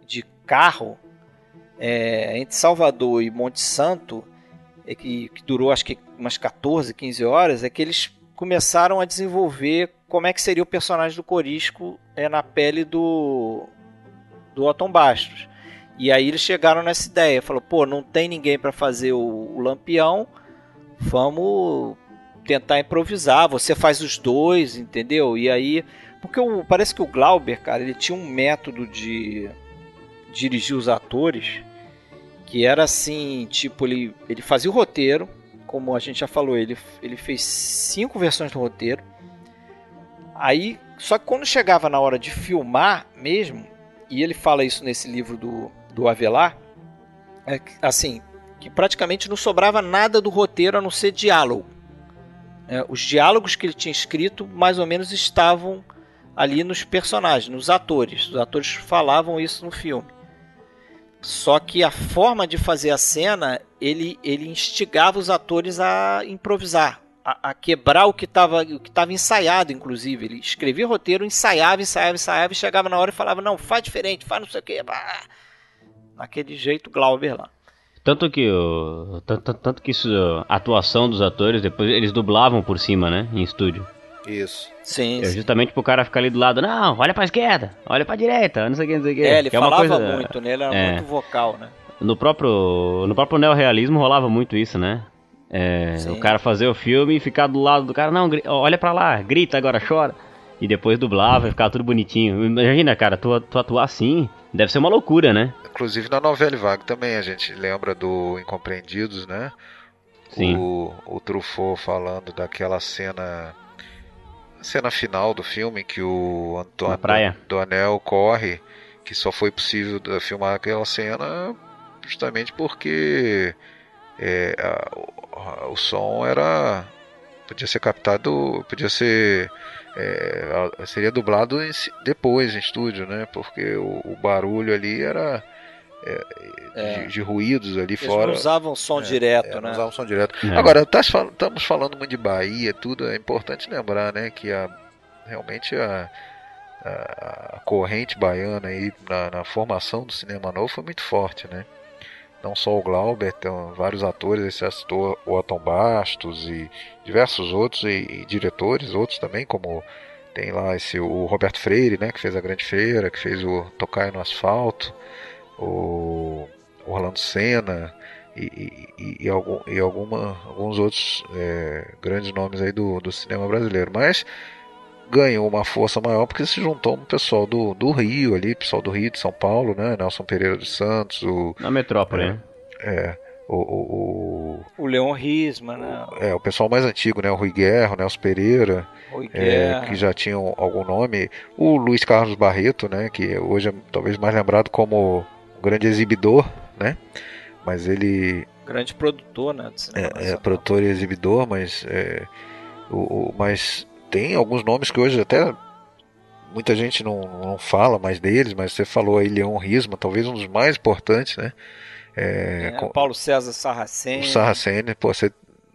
de carro entre Salvador e Monte Santo, que durou acho que umas 14, 15 horas, é que eles começaram a desenvolver como é que seria o personagem do Corisco na pele do Otton Bastos. E aí eles chegaram nessa ideia, falou, pô, não tem ninguém para fazer o Lampião, vamos tentar improvisar, você faz os dois, entendeu? E aí, porque parece que o Glauber, cara, ele tinha um método de dirigir os atores que era assim, tipo, ele fazia o roteiro, como a gente já falou, ele fez 5 versões do roteiro. Aí, só que quando chegava na hora de filmar mesmo, e ele fala isso nesse livro do Avelar, assim, que praticamente não sobrava nada do roteiro a não ser diálogo. Os diálogos que ele tinha escrito, mais ou menos, estavam ali nos personagens, nos atores. Os atores falavam isso no filme. Só que a forma de fazer a cena, ele instigava os atores a improvisar, a quebrar o que estava ensaiado, inclusive. Ele escrevia o roteiro, ensaiava, e chegava na hora e falava, não, faz diferente, faz não sei o que. Naquele jeito, Glauber lá. Tanto que a atuação dos atores, depois eles dublavam por cima, né, em estúdio. Isso. Sim. Justamente pro cara ficar ali do lado, não, olha pra esquerda, olha pra direita, não sei o que, não sei o que. Ele falava coisa, muito, né? Ele era muito vocal, né? No próprio neorrealismo rolava muito isso, né? O cara fazer o filme e ficar do lado do cara, não, olha pra lá, grita agora, chora. E depois dublava e ficava tudo bonitinho. Imagina, cara, tu atuar assim, deve ser uma loucura, né? Inclusive na novela Vague também a gente lembra do Incompreendidos, né? Sim. O Truffaut falando daquela cena final do filme que o Antônio do Anel corre, que só foi possível filmar aquela cena justamente porque o som podia ser captado, seria dublado depois em estúdio, né? Porque o barulho ali era de ruídos ali eles fora. Não usavam som direto, né? Não usavam som direto. Agora, estamos falando muito de Bahia, tudo. É importante lembrar, né, que realmente a corrente baiana aí na formação do cinema novo foi muito forte, né? Não só o Glauber, tem vários atores, você citou o Otton Bastos e diversos outros e diretores, outros também, como tem lá o Roberto Freire, né, que fez A Grande Feira, que fez o Tocaia no Asfalto, o Orlando Senna e alguns outros grandes nomes aí do cinema brasileiro. Mas ganhou uma força maior porque se juntou um pessoal do Rio ali, pessoal do Rio, de São Paulo, né? Nelson Pereira dos Santos, na metrópole, né? O Leon Risma, né? O pessoal mais antigo, né? O Rui Guerra, o Nelson Pereira, que já tinham algum nome. O Luiz Carlos Barreto, né? Que hoje é talvez mais lembrado como um grande exibidor, né? mas ele Grande produtor, né? Do cinema nacional. produtor e exibidor, mas mas tem alguns nomes que hoje até muita gente não fala mais deles, mas você falou aí Leon Risma, talvez um dos mais importantes, né? O Paulo César Sarraceni. O Sarraceni, pô,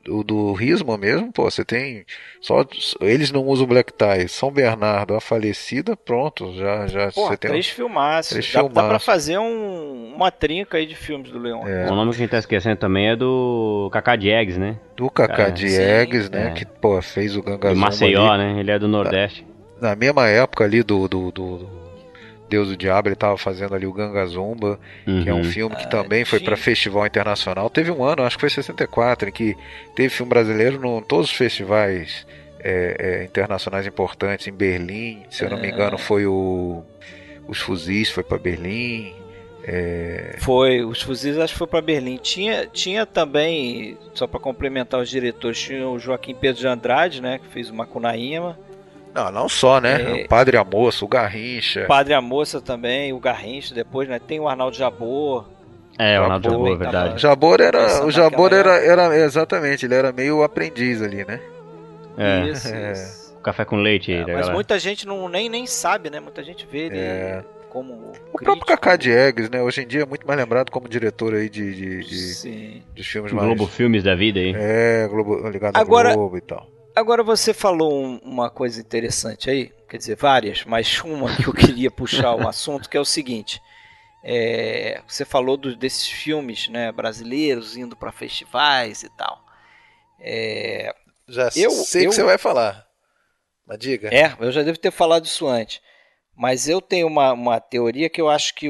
o do Risma mesmo, pô, você tem só eles não usam black tie, São Bernardo, A Falecida, pronto, já Porra, você tem 3 filmaços. Dá pra fazer uma trinca aí de filmes do Leon. O nome que a gente tá esquecendo também é do Cacá Diegues, né? Do Cacá Diegues, né? Que, pô, fez o Gangazumba de Maceió, ali. né? Ele é do Nordeste. Na mesma época ali do Deus do Diabo, ele tava fazendo ali o Gangazumba, que é um filme que também foi para festival internacional. Teve um ano, acho que foi 64, em que teve filme brasileiro em todos os festivais internacionais importantes, em Berlim, se eu não me engano foi os Fuzis, foi para Berlim. Foi, os Fuzis acho que foi para Berlim. Tinha também, só para complementar os diretores, tinha o Joaquim Pedro de Andrade, né, que fez o Macunaíma. Não só, né? O Padre a Moça, o Garrincha. O Padre a Moça também, o Garrincha depois, né? Tem o Arnaldo Jabor. O Arnaldo Jabor, é verdade. O Jabor era exatamente, ele era meio aprendiz ali, né? Isso. Café com leite. Mas muita gente nem sabe, né? Muita gente vê ele como o próprio Cacá Diegues, né? Hoje em dia é muito mais lembrado como diretor aí de filmes mais... Globo Filmes da vida aí. Ligado ao Globo e tal. Agora você falou uma coisa interessante aí, quer dizer, várias, mas uma que eu queria puxar o assunto, que é o seguinte, você falou desses filmes, né, brasileiros indo para festivais e tal. Já sei o que você vai falar, mas diga. Eu já devo ter falado isso antes, mas eu tenho uma teoria que eu acho que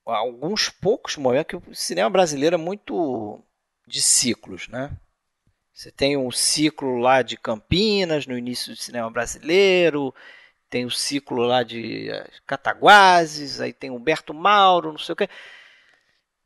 alguns poucos momentos que o cinema brasileiro é muito de ciclos, né? Você tem um ciclo lá de Campinas, no início do cinema brasileiro, tem o ciclo lá de Cataguases, aí tem Humberto Mauro, não sei o quê.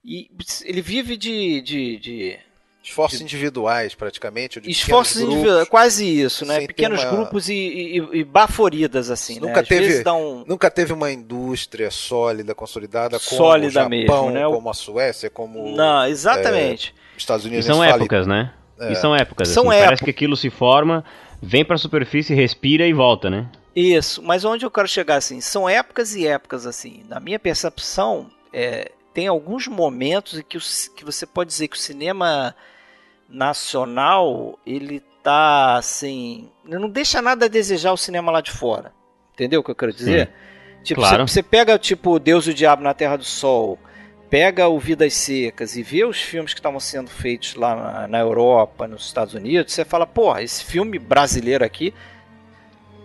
E ele vive de esforços individuais, praticamente. Esforços individuais, quase isso, né? Pequenos grupos e baforidas, assim, nunca teve uma indústria sólida, consolidada, como o Japão, mesmo, né? Como a Suécia, como... Não, exatamente. Estados Unidos. E são épocas, né? E são épocas, assim. Parece que aquilo se forma, vem pra superfície, respira e volta, né? Isso, mas onde eu quero chegar, assim, são épocas e épocas, assim. Na minha percepção, tem alguns momentos em que você pode dizer que o cinema nacional, ele tá, assim, não deixa nada a desejar o cinema lá de fora. Entendeu o que eu quero dizer? Tipo, claro. Você pega, tipo, Deus e o Diabo na Terra do Sol, pega o Vidas Secas e vê os filmes que estavam sendo feitos lá na Europa, nos Estados Unidos, você fala, porra, esse filme brasileiro aqui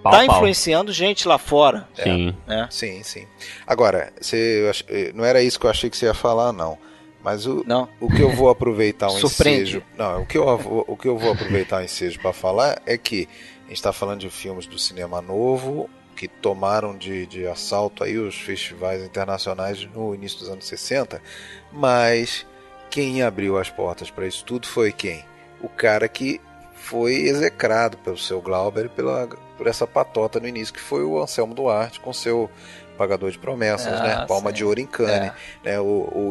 tá influenciando gente lá fora. Sim. Sim. Agora, não era isso que eu achei que você ia falar, não. Mas o que eu vou aproveitar um ensejo... Não, o que eu vou aproveitar um ensejo para falar é que a gente está falando de filmes do cinema novo, que tomaram de assalto aí os festivais internacionais no início dos anos 60, mas quem abriu as portas para isso tudo foi quem? O cara que foi execrado pelo seu Glauber por essa patota no início, que foi o Anselmo Duarte com seu Pagador de Promessas, né? Palma de Ouro em Cannes. Né?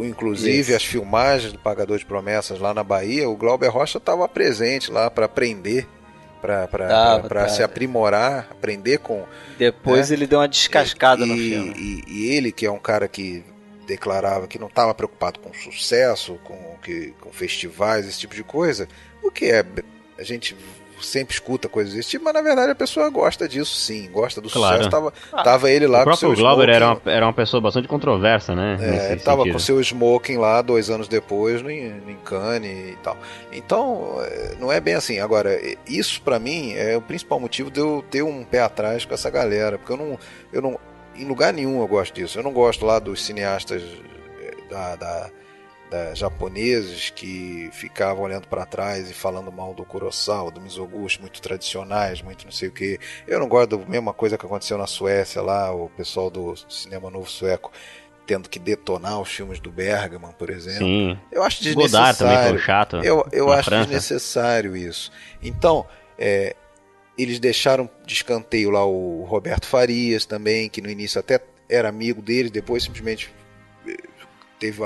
Inclusive, as filmagens do Pagador de Promessas lá na Bahia, o Glauber Rocha estava presente lá para aprender, para se aprimorar, aprender com... Depois ele deu uma descascada no filme. E ele, que é um cara que declarava que não estava preocupado com sucesso, com festivais, esse tipo de coisa, o que a gente sempre escuta coisas desse tipo, mas na verdade a pessoa gosta disso, sim, gosta do sucesso. Tava ele lá com seu smoking. O próprio Glauber era uma pessoa bastante controversa, né? Ele tava com seu smoking lá 2 anos depois em Cannes e tal. Então, não é bem assim. Agora, isso pra mim é o principal motivo de eu ter um pé atrás com essa galera, porque eu não em lugar nenhum eu gosto disso. Eu não gosto lá dos cineastas japoneses que ficavam olhando para trás e falando mal do Kurosawa, do Mizoguchi, muito tradicionais, muito não sei o que. Eu não gosto da mesma coisa que aconteceu na Suécia lá, o pessoal do cinema novo sueco tendo que detonar os filmes do Bergman, por exemplo. Sim. Eu acho desnecessário. Godard também foi chato. Eu acho desnecessário isso. Então, eles deixaram de escanteio lá o Roberto Farias também, que no início até era amigo deles, depois simplesmente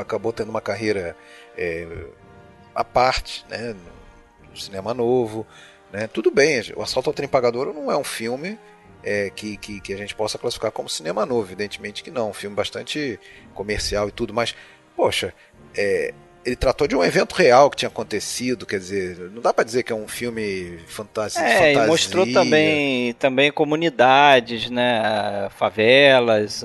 acabou tendo uma carreira à parte, né, no cinema novo, né? Tudo bem, o Assalto ao Trem Pagador não é um filme que a gente possa classificar como cinema novo, evidentemente que não, um filme bastante comercial e tudo, mas, poxa, ele tratou de um evento real que tinha acontecido, quer dizer, não dá pra dizer que é um filme fantasia. E mostrou também comunidades, né, favelas,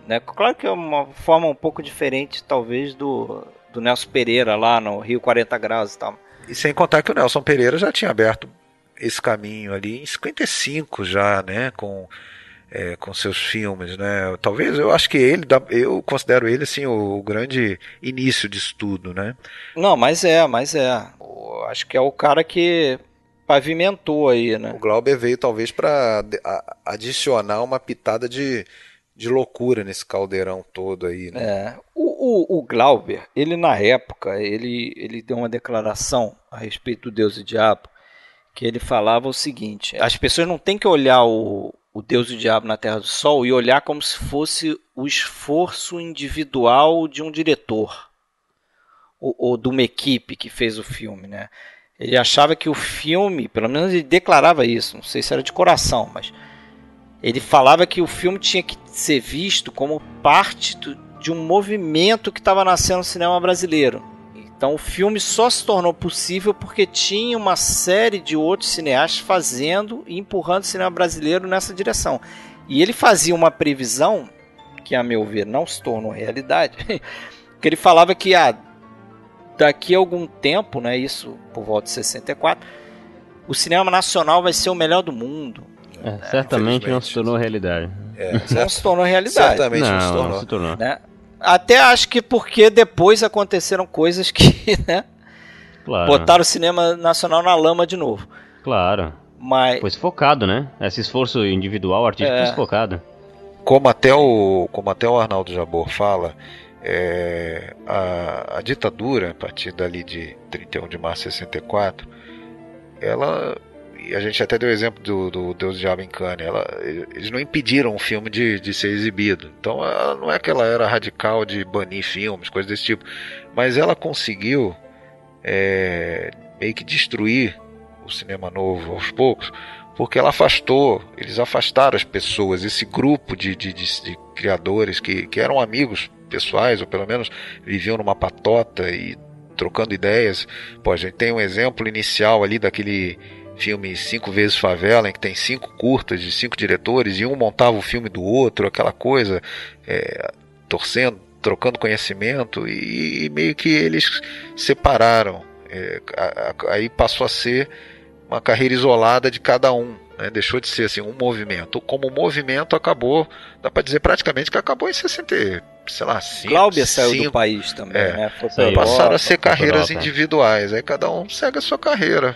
né, claro que é uma forma um pouco diferente, talvez, do Nelson Pereira lá no Rio 40 Graus e tal. E sem contar que o Nelson Pereira já tinha aberto esse caminho ali em 55 já, né, com seus filmes, né? Talvez, eu acho que eu considero ele assim o grande início disso tudo, né? Não, mas eu acho que é o cara que pavimentou aí, né? O Glauber veio talvez para adicionar uma pitada de loucura nesse caldeirão todo aí, né? O Glauber, ele na época, ele deu uma declaração a respeito do Deus e Diabo, que ele falava o seguinte: as pessoas não têm que olhar o Deus e o Diabo na Terra do Sol e olhar como se fosse o esforço individual de um diretor ou de uma equipe que fez o filme, né? Ele achava que o filme, pelo menos ele declarava isso, não sei se era de coração, mas ele falava que o filme tinha que ser visto como parte de um movimento que estava nascendo no cinema brasileiro. Então o filme só se tornou possível porque tinha uma série de outros cineastas fazendo e empurrando o cinema brasileiro nessa direção. E ele fazia uma previsão, que a meu ver não se tornou realidade, que ele falava que daqui a algum tempo, né, isso por volta de 64, o cinema nacional vai ser o melhor do mundo. Certamente não se tornou realidade. Não se tornou realidade. Certamente não se tornou. Né? Até acho que porque depois aconteceram coisas que, né, botaram o cinema nacional na lama de novo. Claro. Mas foi focado, né? Esse esforço individual, artístico, foi focado. Como até o Arnaldo Jabor fala, a ditadura, a partir dali de 31 de março de 64, e a gente até deu o exemplo do Deus e o Diabo em Cannes, eles não impediram o filme de ser exibido. Então não é que ela era radical de banir filmes, coisas desse tipo, mas ela conseguiu meio que destruir o cinema novo aos poucos, porque eles afastaram as pessoas, esse grupo de criadores que eram amigos pessoais, ou pelo menos viviam numa patota e trocando ideias. Pô, a gente tem um exemplo inicial ali daquele filme 5 vezes Favela, em que tem 5 curtas de 5 diretores e um montava o filme do outro, aquela coisa, trocando conhecimento, e meio que eles separaram. Aí passou a ser uma carreira isolada de cada um, né? Deixou de ser assim um movimento. Como movimento acabou, dá para dizer praticamente que acabou em 60, sei lá, 5. Glauber saiu do país também, né? Passaram a ser carreiras individuais. Aí cada um segue a sua carreira.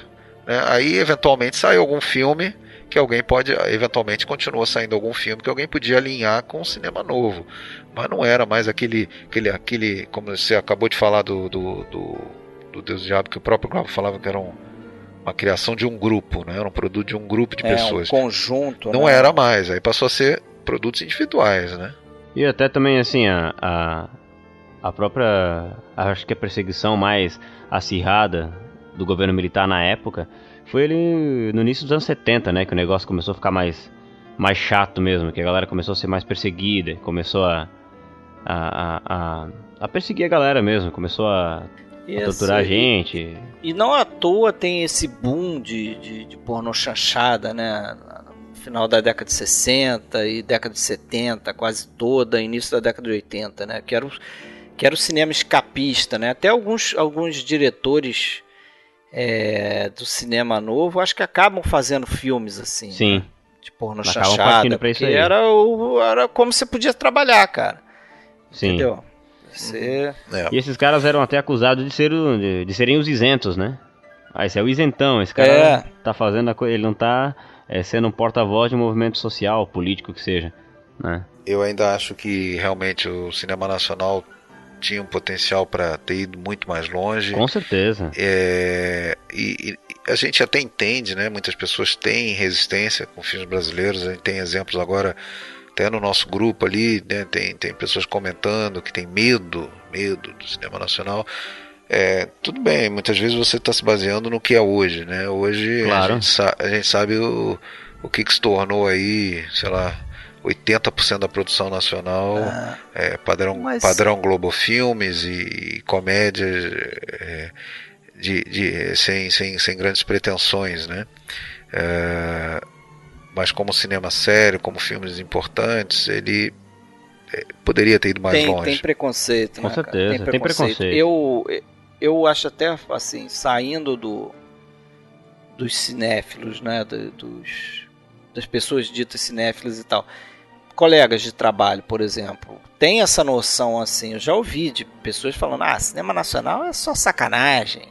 Aí eventualmente sai algum filme que alguém pode, eventualmente continua saindo algum filme que alguém podia alinhar com o cinema novo, mas não era mais aquele como você acabou de falar do Deus e o Diabo, que o próprio Glauber falava que era uma criação de um grupo, né? Era um produto de um grupo de pessoas, um conjunto, não era mais, aí passou a ser produtos individuais, né? E até também assim a própria, acho que a perseguição mais acirrada do governo militar na época foi ele no início dos anos 70, né, que o negócio começou a ficar mais chato mesmo, que a galera começou a ser mais perseguida, começou a perseguir a galera mesmo, começou a torturar a gente. E não à toa tem esse boom de pornô chanchada, né, no final da década de 60 e década de 70, quase toda, início da década de 80, né, que era o cinema escapista, né, até alguns diretores do cinema novo, acho que acabam fazendo filmes assim. Sim. Né? De porno chanchada, porque era como você podia trabalhar, cara. Sim. Entendeu? E esses caras eram até acusados de serem os isentos, né? Esse é o isentão, esse cara tá fazendo a coisa, ele não tá sendo um porta-voz de um movimento social, político que seja, né? Eu ainda acho que realmente o cinema nacional tinha um potencial para ter ido muito mais longe. Com certeza. E a gente até entende, né? Muitas pessoas têm resistência com filmes brasileiros. A gente tem exemplos agora até no nosso grupo ali, né, tem pessoas comentando que tem medo do cinema nacional. Tudo bem, muitas vezes você está se baseando no que é hoje, né? Hoje Claro. a gente sabe o que se tornou aí, sei lá, 80% da produção nacional padrão Globo Filmes e comédias sem grandes pretensões, né? Mas como cinema sério, como filmes importantes, ele poderia ter ido mais longe. Tem preconceito, Com né, certeza, cara? tem preconceito. Eu acho até, assim, saindo dos cinéfilos, né, das pessoas ditas cinéfilas e tal, colegas de trabalho, por exemplo, tem essa noção, assim, eu já ouvi de pessoas falando, cinema nacional é só sacanagem.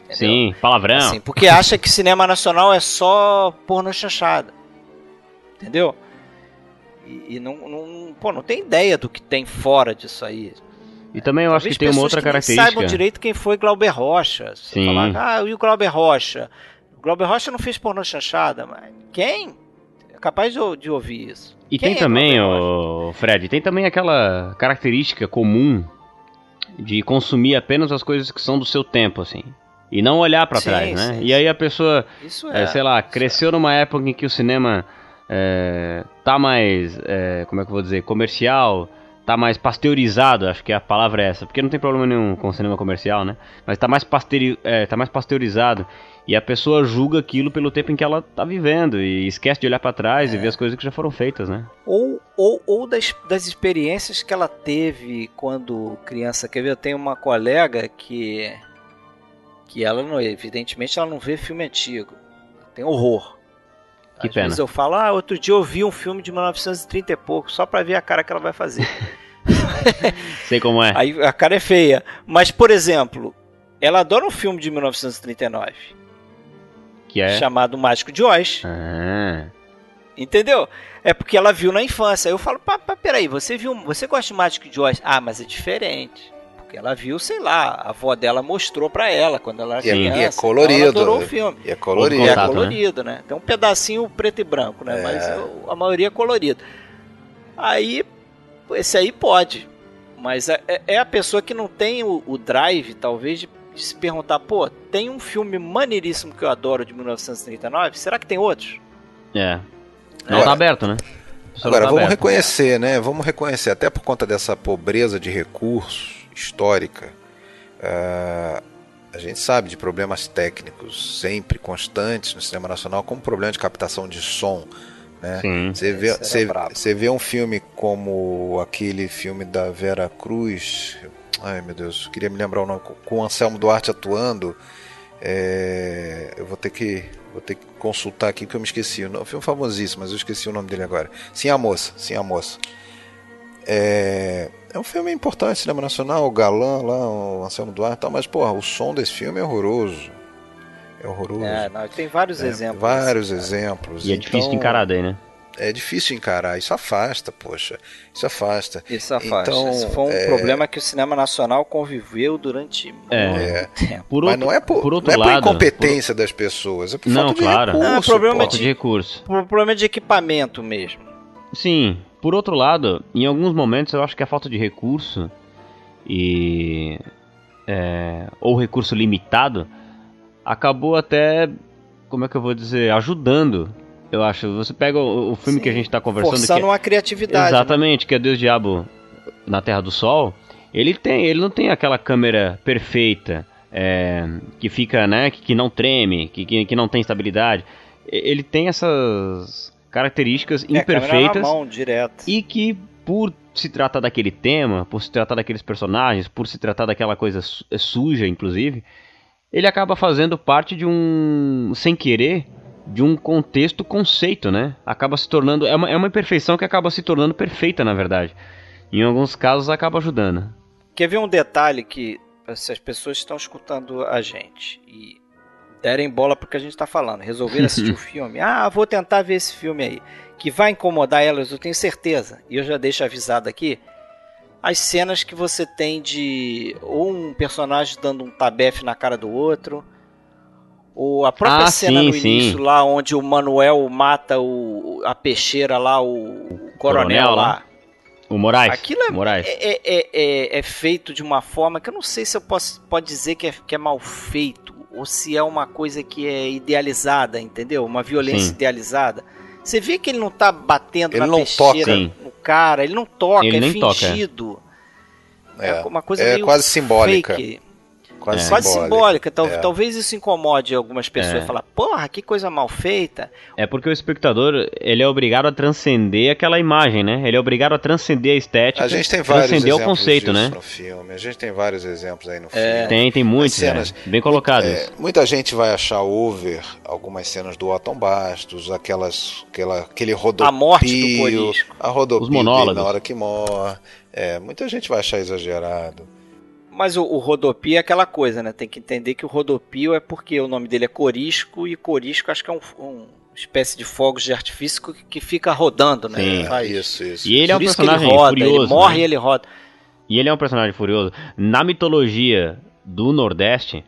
Entendeu? Sim, palavrão. Assim, porque acha que cinema nacional é só porno chanchada. Entendeu? E não tem ideia do que tem fora disso aí. E também eu acho que tem uma outra característica. Saibam direito quem foi Glauber Rocha. Você falar, e o Glauber Rocha? O Glauber Rocha não fez pornô chanchada, mas quem? É capaz de ouvir isso. E quem tem também, Fred, tem também aquela característica comum de consumir apenas as coisas que são do seu tempo, assim. E não olhar pra trás, né? Sim. E aí a pessoa, sei lá, cresceu numa época em que o cinema tá mais, como é que eu vou dizer, comercial, tá mais pasteurizado, acho que a palavra é essa, porque não tem problema nenhum com o cinema comercial, né? Mas tá mais pasteurizado, e a pessoa julga aquilo pelo tempo em que ela tá vivendo, e esquece de olhar pra trás e ver as coisas que já foram feitas, né? Ou das experiências que ela teve quando criança. Quer ver, eu tenho uma colega que ela, não, evidentemente, ela não vê filme antigo, tem horror. Que Às pena. vezes eu falo, outro dia eu vi um filme de 1930 e pouco, só pra ver a cara que ela vai fazer. Sei como é. Aí a cara é feia. Mas, por exemplo, ela adora um filme de 1939. Que é? Chamado Mágico de Oz. Entendeu? É porque ela viu na infância. Aí eu falo, peraí, você gosta de Mágico de Oz? Mas é diferente. Porque ela viu, sei lá, a avó dela mostrou pra ela quando ela era criança. E é colorido. Então ela adorou o filme. E é colorido. É colorido, né? Tem um pedacinho preto e branco, né? Mas a maioria é colorido. Aí, esse aí pode. Mas é a pessoa que não tem o drive, talvez, de se perguntar, tem um filme maneiríssimo que eu adoro de 1939, será que tem outros? Não tá aberto, né? Agora, vamos reconhecer, né? Vamos reconhecer, até por conta dessa pobreza de recursos histórica, a gente sabe de problemas técnicos sempre constantes no cinema nacional, como problema de captação de som, né? Você vê um filme como aquele filme da Vera Cruz, ai meu Deus, queria me lembrar o nome, com o Anselmo Duarte atuando, eu vou ter que consultar aqui porque eu me esqueci. É um filme famosíssimo, mas eu esqueci o nome dele agora. Sim, a Moça. É um filme importante, cinema nacional, o galã lá, o Anselmo Duarte e tal, mas o som desse filme é horroroso. Tem vários exemplos. Vários exemplos. E é difícil de encarar daí, né? É difícil de encarar, isso afasta, poxa. Isso afasta. Então, isso foi um problema que o cinema nacional conviveu durante muito tempo. Mas não é por incompetência das pessoas, é por falta de recurso. Falta de recurso. Problema de equipamento mesmo. Sim, por outro lado, em alguns momentos eu acho que a falta de recurso ou recurso limitado acabou até, como é que eu vou dizer, ajudando. Eu acho, você pega o filme que a gente tá conversando... Forçando uma criatividade. Exatamente, né? Que é Deus Diabo na Terra do Sol. Ele não tem aquela câmera perfeita, que fica, né, que não treme, que não tem estabilidade. Ele tem essas características imperfeitas. Na mão, direto. E que, por se tratar daquele tema, por se tratar daqueles personagens, por se tratar daquela coisa suja, inclusive, ele acaba fazendo parte de sem querer, de um conceito, né? Acaba se tornando... É uma imperfeição que acaba se tornando perfeita, na verdade. Em alguns casos, acaba ajudando. Quer ver um detalhe que, se as pessoas estão escutando a gente e derem bola pro que a gente está falando, resolver assistir o filme, vou tentar ver esse filme aí, que vai incomodar elas, eu tenho certeza, e eu já deixo avisado aqui, as cenas que você tem de ou um personagem dando um tabefe na cara do outro, ou a própria cena no início lá, onde o Manuel mata a peixeira lá, o coronel lá. O Moraes. Aquilo é feito de uma forma que eu não sei se eu pode dizer que é mal feito, ou se é uma coisa que é idealizada, entendeu? Uma violência idealizada. Você vê que ele não tá batendo ele na não peixeira no cara, ele não toca, ele nem fingido. Toca. É uma coisa meio quase simbólica. Fake. Quase simbólica. Talvez isso incomode algumas pessoas. Falar, porra, que coisa mal feita. É porque o espectador, ele é obrigado a transcender aquela imagem, né? Ele é obrigado a transcender a estética. A gente tem vários exemplos o conceito, né? no filme. A gente tem vários exemplos aí no filme. Tem muitos cenas bem colocados. Muita gente vai achar over algumas cenas do Otton Bastos, aquele rodopio, a morte do Corisco, a rodopio os monólogos na hora que morre. Muita gente vai achar exagerado. Mas o rodopio é aquela coisa, né? Tem que entender que o rodopio é porque o nome dele é Corisco, e Corisco acho que é uma espécie de fogos de artifício que fica rodando, né? Isso. E ele é um personagem furioso. Ele morre e ele roda. E ele é um personagem furioso. Na mitologia do Nordeste,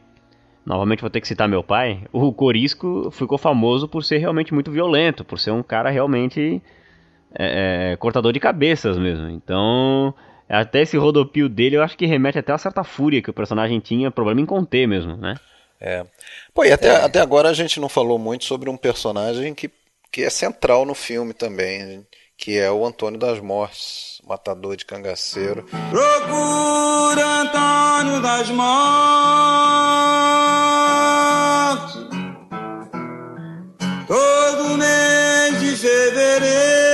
novamente vou ter que citar meu pai, o Corisco ficou famoso por ser realmente muito violento, por ser um cara realmente cortador de cabeças mesmo. Então... até esse rodopio dele, eu acho que remete até a certa fúria que o personagem tinha, problema em conter mesmo, né? Pô, e até agora a gente não falou muito sobre um personagem que é central no filme também, que é o Antônio das Mortes, matador de cangaceiro. Procura Antônio das Mortes todo mês de fevereiro.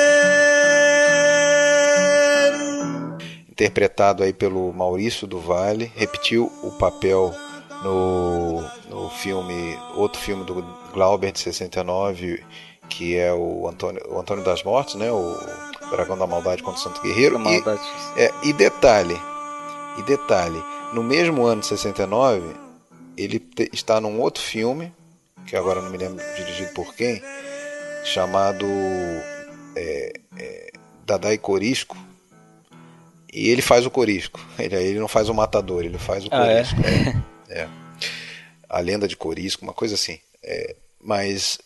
Interpretado aí pelo Maurício do Vale, repetiu o papel no filme, outro filme do Glauber de 69, que é o Antônio das Mortes, né? O Dragão da Maldade contra o Santo Guerreiro. E detalhe, no mesmo ano de 69, ele está num outro filme, que agora não me lembro dirigido por quem, chamado Dadá e Corisco. E ele faz o Corisco. Ele não faz o matador, ele faz o Corisco. A lenda de Corisco, uma coisa assim. Mas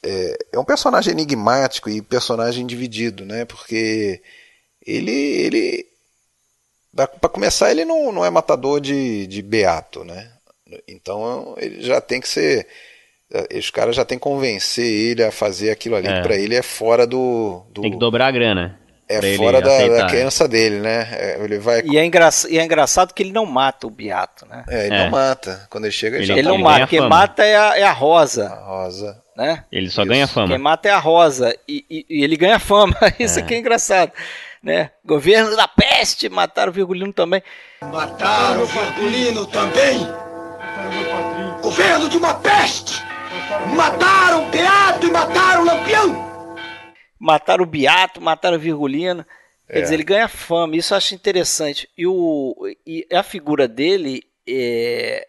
é um personagem enigmático e personagem dividido, né? Porque ele para começar, ele não é matador de beato, né? Então ele já tem que ser... os caras já tem que convencer ele a fazer aquilo ali, que pra ele é fora do... Tem que dobrar a grana. Fora da crença dele, né? Ele vai... E é engraçado que ele não mata o Beato, né? Ele não mata. Quando ele chega, ele não mata. Quem mata é a Rosa. A Rosa. Né? Ele só ganha fama. Quem mata é a Rosa. E ele ganha fama. Isso aqui é engraçado. Né? Governo da peste. Mataram o Virgulino também. Mataram o Virgulino também. Governo de uma peste. Mataram o Beato e mataram o Lampião. Mataram o Beato, mataram o Virgulino. Quer dizer, ele ganha fama. Isso eu acho interessante. E a figura dele é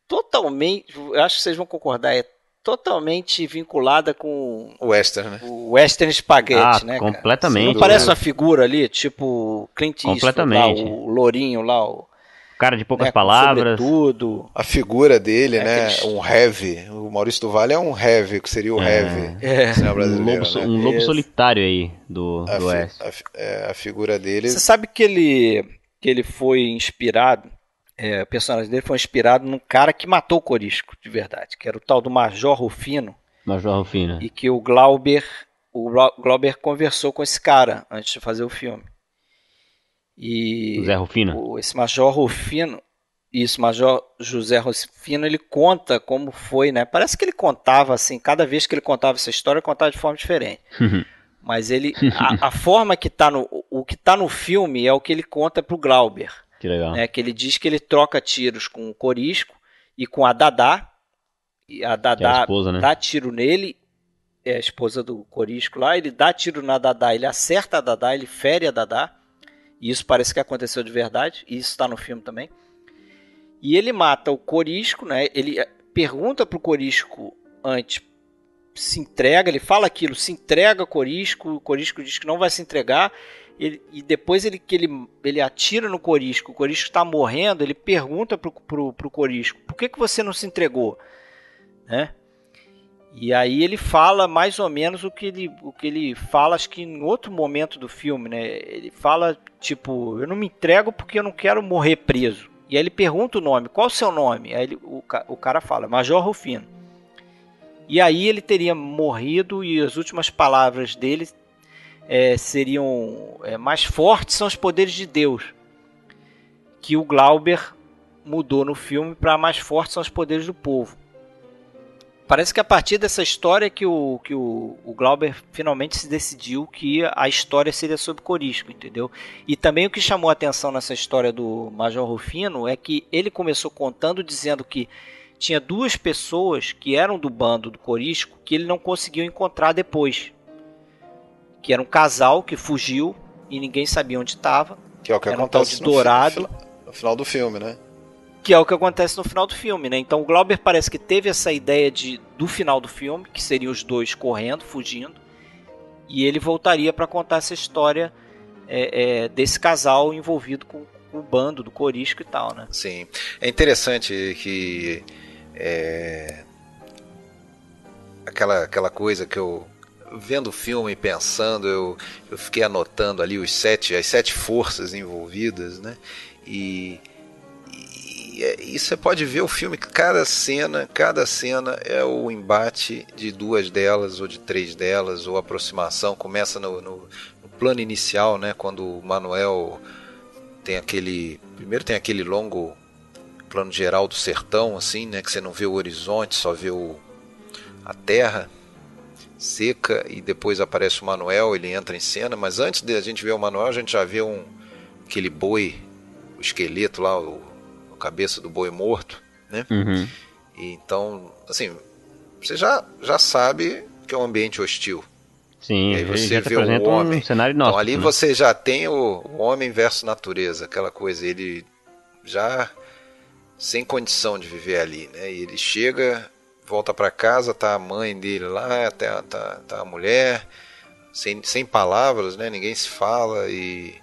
totalmente... Eu acho que vocês vão concordar. É totalmente vinculada com... o western, né? O western spaghetti, né? Completamente. Cara? Não parece uma figura ali, tipo Clint Eastwood, lá, o lourinho lá, o cara de poucas palavras. Sobretudo. A figura dele, né? Um heavy. O Maurício do Vale é um heavy, que seria o heavy. Um lobo solitário aí do Oeste. A figura dele... Você sabe que ele foi inspirado, o personagem dele foi inspirado num cara que matou o Corisco, de verdade, que era o tal do Major Rufino. Major Rufino. E que o Glauber conversou com esse cara antes de fazer o filme. E José Rufino. Esse Major Rufino, Major José Rufino, ele conta como foi, né? Parece que ele contava assim, cada vez que ele contava essa história, ele contava de forma diferente. Mas a forma que tá o que tá no filme é o que ele conta pro Glauber. Que legal. Né? Que ele diz que ele troca tiros com o Corisco e com a Dadá. E a Dadá esposa, né? dá tiro nele, é a esposa do Corisco lá, ele dá tiro na Dadá, ele acerta a Dadá, ele fere a Dadá. E isso parece que aconteceu de verdade, e isso está no filme também. E ele mata o Corisco, né? Ele pergunta pro Corisco antes, se entrega, ele fala aquilo, se entrega ao Corisco, o Corisco diz que não vai se entregar, e depois ele atira no Corisco, o Corisco está morrendo, ele pergunta pro Corisco, por que você não se entregou? Né? E aí ele fala mais ou menos o que ele fala, acho que em outro momento do filme, né? Ele fala, tipo, eu não me entrego porque eu não quero morrer preso. E aí ele pergunta o nome, qual o seu nome? Aí o cara fala, Major Rufino. E aí ele teria morrido e as últimas palavras dele seriam, mais fortes são os poderes de Deus. Que o Glauber mudou no filme para mais fortes são os poderes do povo. Parece que a partir dessa história que o Glauber finalmente se decidiu que a história seria sobre Corisco, entendeu? E também o que chamou a atenção nessa história do Major Rufino é que ele começou contando dizendo que tinha 2 pessoas que eram do bando do Corisco que ele não conseguiu encontrar depois. Que era um casal que fugiu e ninguém sabia onde estava. Que é o que era acontece um tal de Dourado. No final do filme, né? Que é o que acontece no final do filme, né? Então o Glauber parece que teve essa ideia do final do filme, que seriam os 2 correndo, fugindo, e ele voltaria para contar essa história desse casal envolvido com o bando do Corisco e tal, né? Sim. É interessante que aquela coisa que eu vendo o filme e pensando, eu fiquei anotando ali as 7 forças envolvidas, né? E você pode ver o filme que cada cena é o embate de 2 delas ou de 3 delas, ou a aproximação. Começa no plano inicial, né, quando o Manuel primeiro tem aquele longo plano geral do sertão, assim, né, que você não vê o horizonte, só vê a terra seca, e depois aparece o Manuel, ele entra em cena, mas antes de a gente ver o Manuel, a gente já vê aquele boi, o esqueleto lá, cabeça do boi morto, né? Uhum. E então, assim, você já sabe que é um ambiente hostil. Sim, e aí você vê o homem. Um cenário inóspito, então ali, né? você já tem o homem versus natureza, aquela coisa, ele já sem condição de viver ali, né? E ele chega, volta para casa, tá a mãe dele lá, tá a mulher, sem palavras, né? Ninguém se fala, e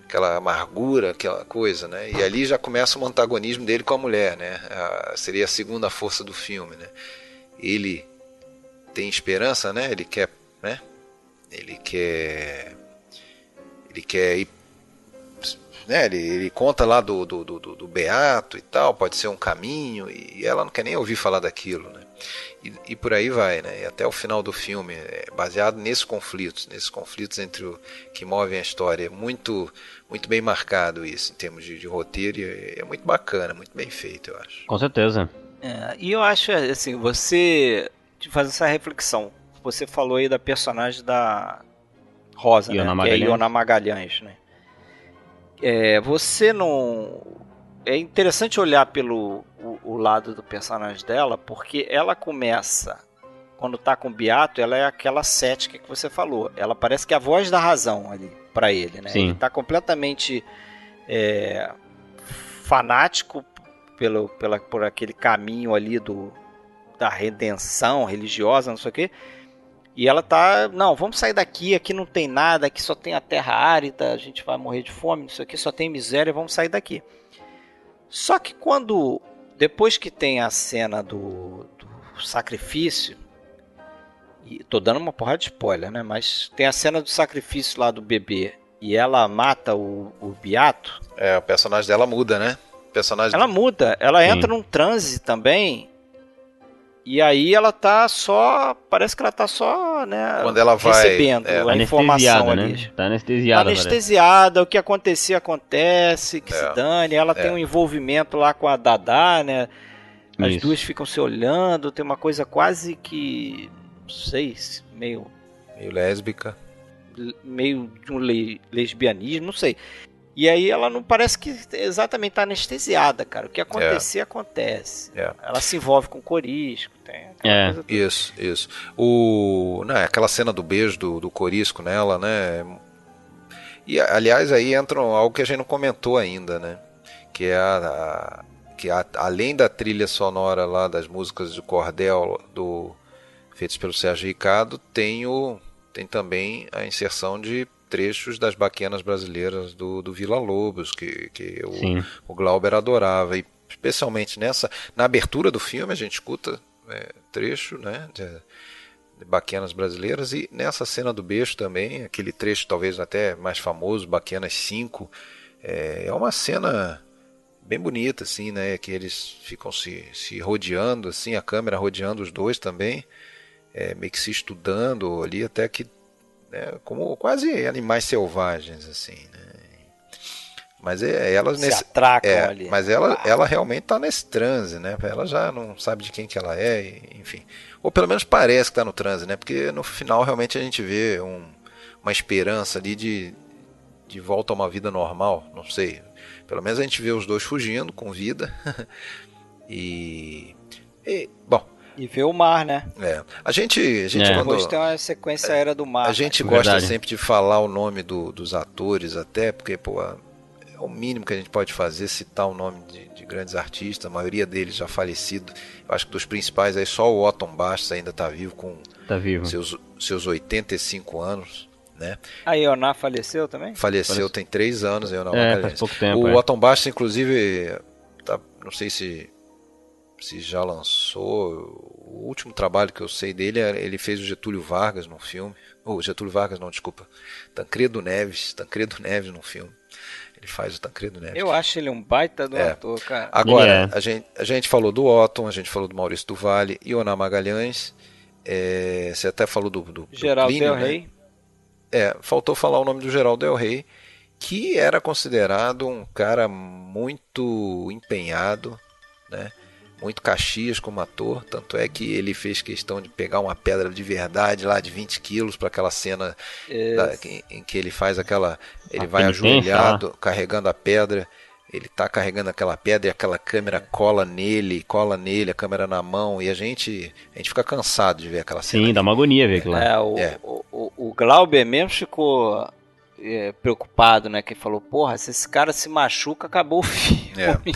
aquela amargura, aquela coisa, né? E ali já começa o antagonismo dele com a mulher, né? Seria a segunda força do filme, né? Ele tem esperança, né? Ele quer, né? Ele quer ir, né? Ele conta lá do Beato e tal, pode ser um caminho, e ela não quer nem ouvir falar daquilo, né? E por aí vai, né? E até o final do filme, baseado nesses conflitos entre que movem a história. É muito, muito bem marcado isso em termos de roteiro, e é muito bacana, muito bem feito, eu acho. Com certeza. E eu acho, assim, você faz essa reflexão. Você falou aí da personagem da Rosa, né? Que é a Iona Magalhães, né? Você não... É interessante olhar pelo o lado do personagem dela, porque ela começa, quando tá com o Beato, ela é aquela cética que você falou. Ela parece que é a voz da razão ali pra ele, né? Sim. Ele tá completamente fanático por aquele caminho ali da redenção religiosa, não sei o quê. E ela tá, não, vamos sair daqui, aqui não tem nada, aqui só tem a terra árida, a gente vai morrer de fome, não sei o que, só tem miséria, vamos sair daqui. Só que depois que tem a cena do sacrifício, e tô dando uma porrada de spoiler, né? Mas tem a cena do sacrifício lá do bebê, e ela mata o Beato. O personagem dela muda, né? Ela muda, ela entra num transe também. E aí ela tá só... Parece que ela tá só, né? Quando ela vai... recebendo a informação ali. Né? Tá anestesiada. Tá anestesiada, o que acontecer, acontece, que se dane. Ela tem um envolvimento lá com a Dadá, né? As duas ficam se olhando, tem uma coisa quase que... Não sei, meio lésbica. Meio de um lesbianismo, não sei. E aí ela não parece que exatamente tá anestesiada, cara. O que acontecer, acontece. Ela se envolve com o Corisco. Tem coisa isso. Aquela cena do beijo do Corisco nela, né? E, aliás, aí entra algo que a gente não comentou ainda, né? Que é além da trilha sonora lá das músicas de cordel feitas pelo Sérgio Ricardo, tem também a inserção de trechos das baquianas brasileiras do Vila Lobos, que o Glauber adorava, e especialmente na abertura do filme a gente escuta trecho, né, de Baquianas Brasileiras, e nessa cena do beijo também, aquele trecho talvez até mais famoso, Baquianas 5, é uma cena bem bonita, assim, né, que eles ficam se rodeando, assim, a câmera rodeando os dois também, meio que se estudando ali, até que, né, como quase animais selvagens, assim, né. Mas elas se atracam ali. Mas ela realmente está nesse transe, né? Ela já não sabe de quem que ela é, enfim. Ou pelo menos parece que está no transe, né? Porque no final realmente a gente vê uma esperança ali de volta a uma vida normal, não sei. Pelo menos a gente vê os dois fugindo com vida. Bom. E vê o mar, né? A gente depois tem uma sequência aérea do mar. A gente gosta sempre de falar o nome dos atores, até porque, pô, é o mínimo que a gente pode fazer, citar o nome de grandes artistas, a maioria deles já falecido. Eu acho que dos principais aí só o Otton Bastos ainda está vivo com seus 85 anos, né? A Ioná faleceu também? Faleceu tem 3 anos, a Ioná Magalhães. Faz pouco tempo, o Otton Bastos, inclusive, não sei se já lançou. O último trabalho que eu sei dele, ele fez o Getúlio Vargas num filme. Getúlio Vargas não, desculpa. Tancredo Neves num filme. Ele faz o Tancredo Neves. Eu acho ele um baita do ator, cara. Agora, a gente falou do Otton, a gente falou do Maurício do Vale, Ioná Magalhães, você até falou do Geraldo Plínio, Del Rey. Né? Faltou falar o nome do Geraldo Del Rey, que era considerado um cara muito empenhado, né? Muito Caxias como ator, tanto é que ele fez questão de pegar uma pedra de verdade lá de 20 quilos para aquela cena em que ele faz ele vai ajoelhado carregando a pedra, ele tá carregando aquela pedra e aquela câmera cola nele, a câmera na mão, e a gente fica cansado de ver aquela cena. Sim, dá uma agonia ver aquilo lá. O Glauber mesmo ficou preocupado, né, que falou, porra, se esse cara se machuca, acabou o filme.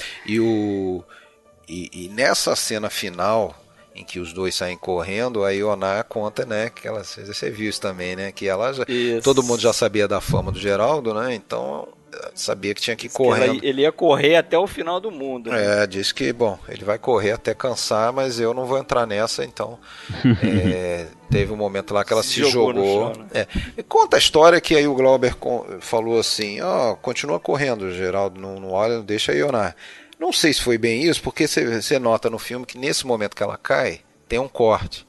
E nessa cena final, em que os dois saem correndo, a Ioná conta, né, que você viu isso também, né, que ela todo mundo já sabia da fama do Geraldo, né, então sabia que tinha que ir correndo. Ele ia correr até o final do mundo. Né? Disse que, bom, ele vai correr até cansar, mas eu não vou entrar nessa, então teve um momento lá que ela se jogou. Chão, né? Conta a história que aí o Glauber falou assim, continua correndo, Geraldo, não olha, não deixa a Ioná. Não sei se foi bem isso, porque você nota no filme que nesse momento que ela cai, tem um corte.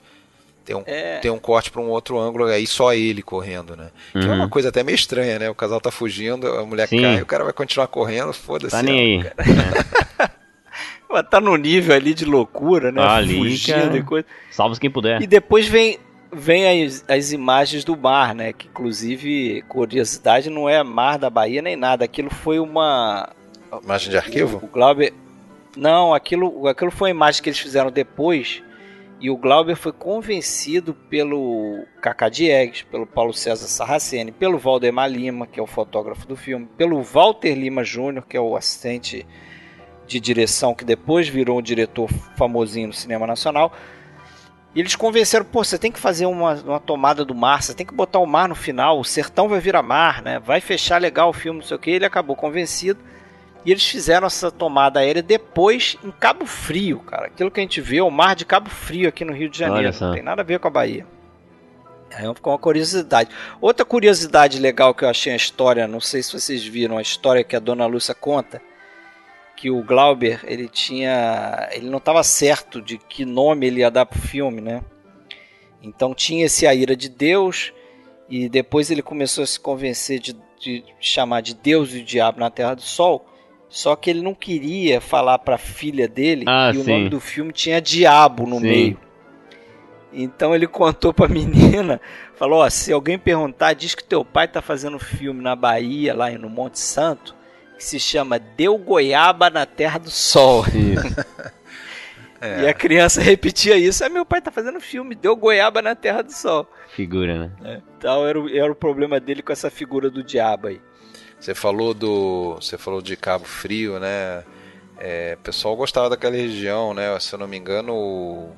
Tem um corte para um outro ângulo, aí só ele correndo, né? Que é uma coisa até meio estranha, né? O casal tá fugindo, a mulher cai, o cara vai continuar correndo, foda-se. Tá nem aí. Ela tá no nível ali de loucura, né? Fugindo e coisa. Salve quem puder. E depois vem as imagens do mar, né? Que inclusive, curiosidade, não é mar da Bahia nem nada. Aquilo foi uma... Imagem de arquivo? O Glauber... Não, aquilo foi uma imagem que eles fizeram depois, e o Glauber foi convencido pelo Cacá Diegues, pelo Paulo César Sarraceni, pelo Valdemar Lima, que é o fotógrafo do filme, pelo Walter Lima Júnior, que é o assistente de direção, que depois virou um diretor famosinho no cinema nacional. E eles convenceram, você tem que fazer uma tomada do mar, você tem que botar o mar no final, o sertão vai virar mar, né? Vai fechar legal o filme, não sei o que. Ele acabou convencido. E eles fizeram essa tomada aérea depois em Cabo Frio, cara. Aquilo que a gente vê é o mar de Cabo Frio aqui no Rio de Janeiro. Não tem nada a ver com a Bahia. Aí ficou uma curiosidade. Outra curiosidade legal que eu achei na história, não sei se vocês viram a história que a Dona Lúcia conta, que o Glauber, ele não estava certo de que nome ele ia dar pro filme, né? Então tinha esse A Ira de Deus, e depois ele começou a se convencer de chamar de Deus e o Diabo na Terra do Sol. Só que ele não queria falar para a filha dele que o nome do filme tinha diabo no meio. Então ele contou para a menina, falou, se alguém perguntar, diz que teu pai tá fazendo um filme na Bahia, lá no Monte Santo, que se chama Deu Goiaba na Terra do Sol. E a criança repetia isso, meu pai tá fazendo um filme, Deu Goiaba na Terra do Sol. Figura, né? Então era o problema dele com essa figura do diabo aí. Você falou de Cabo Frio, né? O pessoal gostava daquela região, né? Se eu não me engano,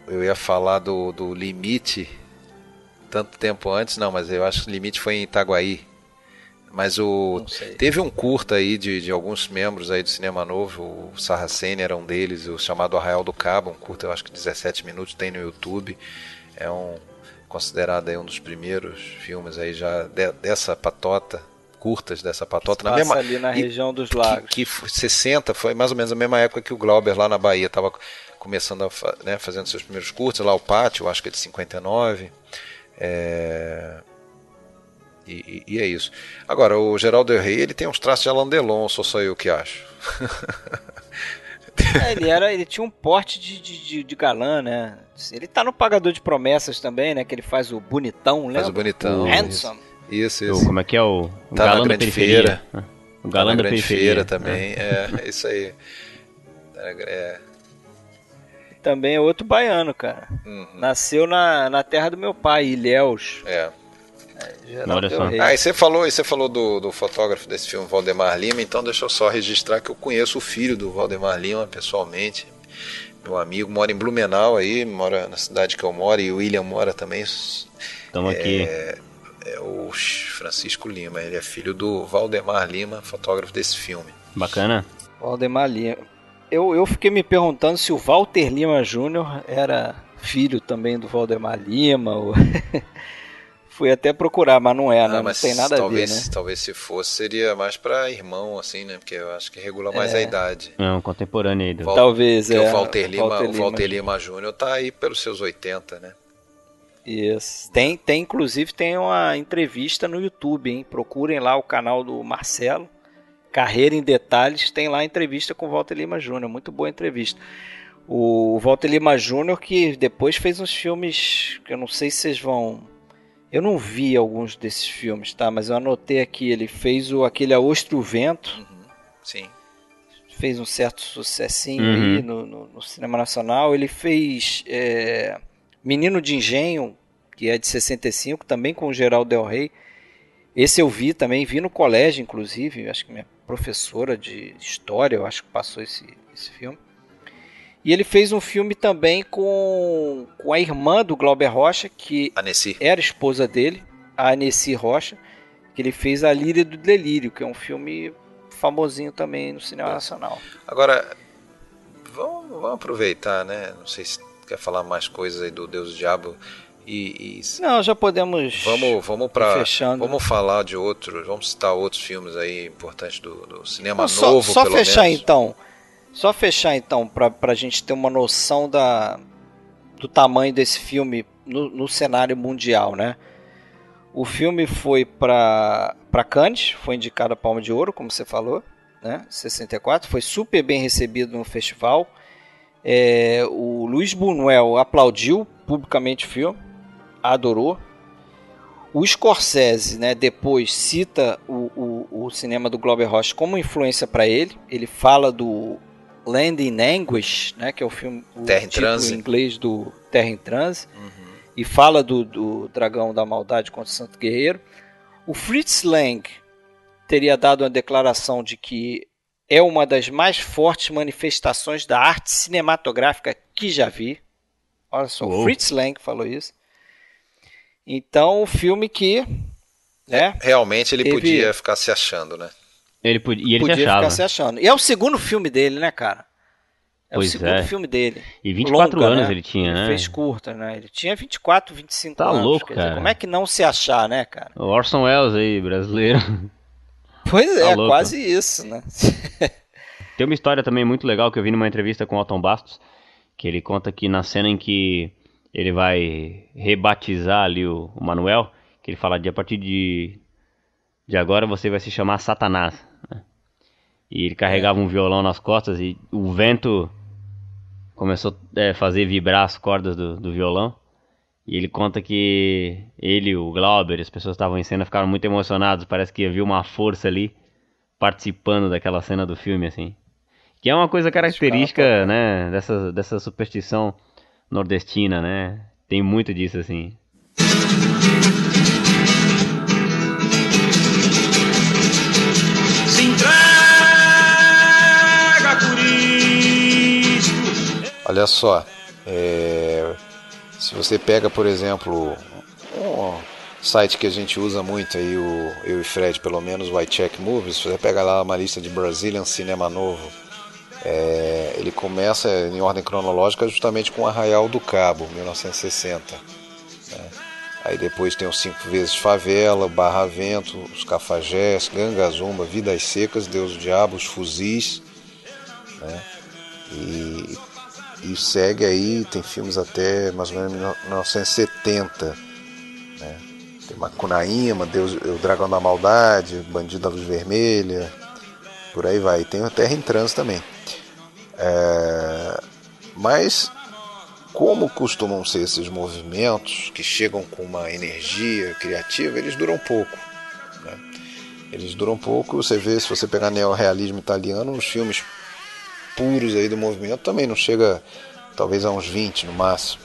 eu ia falar do Limite tanto tempo antes, não, mas eu acho que o Limite foi em Itaguaí, Mas teve um curta aí de alguns membros aí do Cinema Novo, o Sarraceni era um deles, o chamado Arraial do Cabo, um curta, eu acho que 17 minutos, tem no YouTube. É considerado aí um dos primeiros filmes aí já dessa patota, curtas dessa patota. Na mesma, ali na região dos lagos. Que 60, foi mais ou menos a mesma época que o Glauber lá na Bahia estava começando fazendo seus primeiros curtas, lá o Pátio, eu acho que é de 59. E é isso. Agora, o Geraldo Rey, ele tem uns traços de Alain Delon, só eu que acho. Ele tinha um porte de galã, né? Ele tá no Pagador de Promessas também, né? Que ele faz o bonitão, lembra? Faz o bonitão. O handsome. Isso. Como é que é o tá galã na da grande feira. O galã da grande periferia feira também. É isso aí. Também é outro baiano, cara. Nasceu na terra do meu pai, Ilhéus. Olha só. E você falou do fotógrafo desse filme, Valdemar Lima, então deixa eu só registrar que eu conheço o filho do Valdemar Lima pessoalmente. Meu amigo mora em Blumenau aí, mora na cidade que eu moro, e o William mora também. Estamos aqui. É o Francisco Lima, ele é filho do Valdemar Lima, fotógrafo desse filme. Bacana. Valdemar Lima. Eu fiquei me perguntando se o Walter Lima Jr. era filho também do Valdemar Lima. Fui até procurar, mas não é, né? Não tem nada a ver, né? Talvez se fosse, seria mais pra irmão, assim, né? Porque eu acho que regula mais a idade. Não, contemporâneo aí. Talvez, porque o Walter Lima Jr. tá aí pelos seus 80, né? Isso. Inclusive, tem uma entrevista no YouTube, hein? Procurem lá o canal do Marcelo, Carreira em Detalhes, tem lá a entrevista com o Walter Lima Jr., muito boa entrevista. O Walter Lima Jr., que depois fez uns filmes, que eu não sei se vocês vão... Eu não vi alguns desses filmes, tá? Mas eu anotei aqui, ele fez aquele A Ostra e o Vento. Sim. Fez um certo sucessinho aí no cinema nacional. Ele fez Menino de Engenho, que é de 65, também com o Geraldo Del Rey. Esse eu vi também, vi no colégio, inclusive. Acho que minha professora de história, eu acho que passou esse filme. E ele fez um filme também com a irmã do Glauber Rocha, que era esposa dele, a Aneci Rocha, que ele fez A Líria do Delírio, que é um filme famosinho também no cinema nacional. Agora, vamos aproveitar, né? Não sei se quer falar mais coisas aí do Deus e Diabo. Não, já podemos fechando. Vamos falar de outros, vamos citar outros filmes aí importantes do cinema novo, só pelo fechar menos. Só fechar então, pra gente ter uma noção do tamanho desse filme no cenário mundial, né? O filme foi para Cannes, foi indicado a Palma de Ouro, como você falou, né? 64, foi super bem recebido no festival. O Luiz Buñuel aplaudiu publicamente o filme, adorou. O Scorsese, né, depois cita o cinema do Glauber Rocha como influência para ele. Ele fala do Land in Anguish, né, que é o filme, o título em inglês do Terra em Transe, e fala do Dragão da Maldade contra o Santo Guerreiro. O Fritz Lang teria dado uma declaração de que é uma das mais fortes manifestações da arte cinematográfica que já vi. Olha só, o Fritz Lang falou isso. Então, o filme que... né, realmente ele podia ficar se achando, né? Ele podia ficar se achando. E é o segundo filme dele, né, cara? O segundo filme dele. E 24 anos, né? Ele tinha, né? Ele fez curta, né? Ele tinha 24, 25 tá anos. Tá louco, cara. Dizer, como é que não se achar, né, cara? O Orson Welles aí, brasileiro. Pois é, louco. Quase isso, né? Tem uma história também muito legal que eu vi numa entrevista com o Alton Bastos, que ele conta que na cena em que ele vai rebatizar ali o Manuel, que ele fala a partir de agora você vai se chamar Satanás, né? E ele carregava um violão nas costas e o vento começou a fazer vibrar as cordas do violão. E ele conta que ele, o Glauber, as pessoas que estavam em cena ficaram muito emocionados. Parece que havia uma força ali participando daquela cena do filme, assim. Que é uma coisa característica, né, dessa superstição nordestina, né? Tem muito disso, assim. Se entrega por isso. Olha só, se você pega, por exemplo, site que a gente usa muito aí, eu e Fred, pelo menos, o iCheck Movies, se você pegar lá uma lista de Brazilian Cinema Novo, ele começa em ordem cronológica justamente com Arraial do Cabo, 1960. Né? Aí depois tem os 5 vezes Favela, Barra Vento, os Cafajés, Gangazumba, Vidas Secas, Deus do Diabo, os Fuzis. Né? E segue aí, tem filmes até mais ou menos 1970. Né? Tem Macunaíma, o Dragão da Maldade, Bandido da Luz Vermelha, por aí vai. Tem o Terra em Trânsito também. Mas como costumam ser esses movimentos que chegam com uma energia criativa, eles duram pouco. Né? Eles duram pouco, você vê, se você pegar neorrealismo italiano, os filmes puros aí do movimento também não chega talvez a uns 20 no máximo.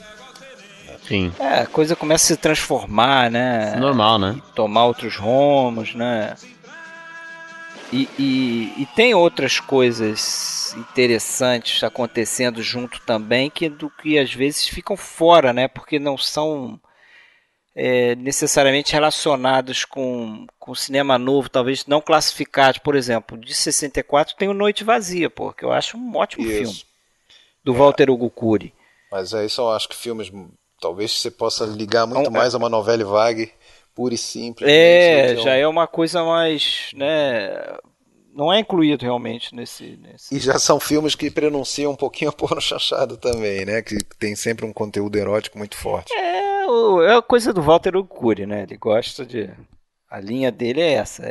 Sim. A coisa começa a se transformar, né? Normal, né? E tomar outros rumos, né? E tem outras coisas interessantes acontecendo junto também que às vezes ficam fora, né? Porque não são necessariamente relacionados com o cinema novo, talvez não classificados. Por exemplo, de 64 tem o Noite Vazia, que eu acho um ótimo filme, do Walter Hugo Cury. Mas aí só acho que filmes, talvez você possa ligar muito mais a uma novela vague, pura e simples. Já é uma coisa mais, né? Não é incluído realmente nesse... E já são filmes que prenunciam um pouquinho a porno chanchado também, né? Que tem sempre um conteúdo erótico muito forte. É a coisa do Walter Hugo Cury, né? Ele gosta de... A linha dele é essa,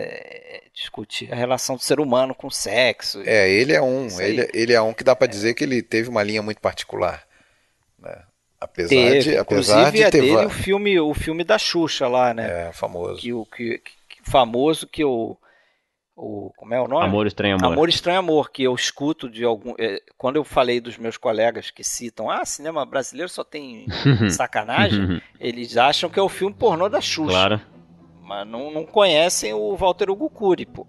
discutir a relação do ser humano com o sexo. Ele é um que dá pra dizer que ele teve uma linha muito particular, né? Apesar de ter dele o filme da Xuxa lá, né? Famoso. Famoso que como é o nome? Amor Estranho Amor. Amor Estranho Amor, que eu escuto de algum... quando eu falei dos meus colegas que citam, cinema brasileiro só tem sacanagem, eles acham que é o filme pornô da Xuxa. Claro. Mas não conhecem o Walter Hugo Cury, pô.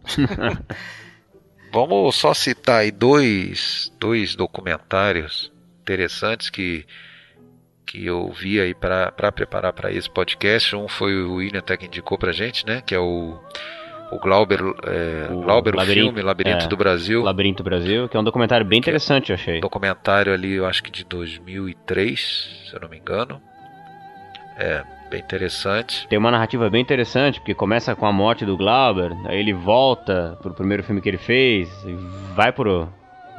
Vamos só citar aí dois documentários interessantes que eu vi aí para preparar para esse podcast. Um foi o William até que indicou pra gente, né? Que é o Glauber, o filme Labirinto do Brasil. Labirinto do Brasil, que é um documentário bem interessante, eu achei. Documentário ali, eu acho que de 2003, se eu não me engano. Bem interessante. Tem uma narrativa bem interessante, porque começa com a morte do Glauber, aí ele volta pro primeiro filme que ele fez,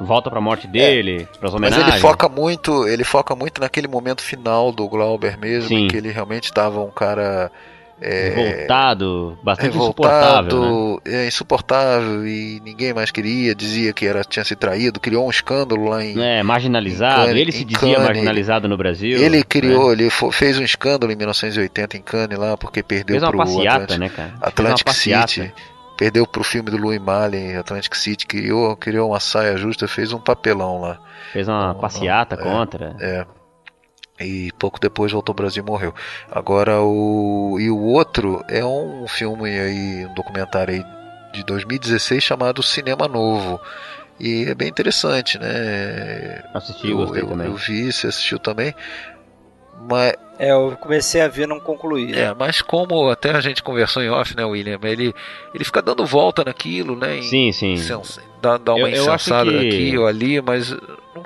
volta pra morte dele, pras homenagens. Mas ele foca muito naquele momento final do Glauber mesmo, em que ele realmente estava um cara... revoltado, bastante insuportável, né? Insuportável, e ninguém mais queria, dizia que tinha se traído, criou um escândalo lá em... marginalizado, Cannes, ele se dizia Cannes, marginalizado no Brasil. Ele criou, ele fez um escândalo em 1980 em Cannes lá, porque perdeu pro Atlantic City. Perdeu pro filme do Louis Malle, Atlantic City, criou uma saia justa, fez um papelão lá. Fez uma passeata contra. E pouco depois voltou ao Brasil e morreu. Agora o outro é um filme aí, um documentário aí de 2016 chamado Cinema Novo. E é bem interessante, né? Assisti, gostei também. Eu vi, você assistiu também. Mas eu comecei a ver, não concluí. Mas como até a gente conversou em off, né, William? Ele fica dando volta naquilo, né? Sim. Dá uma insensada aqui ou ali, mas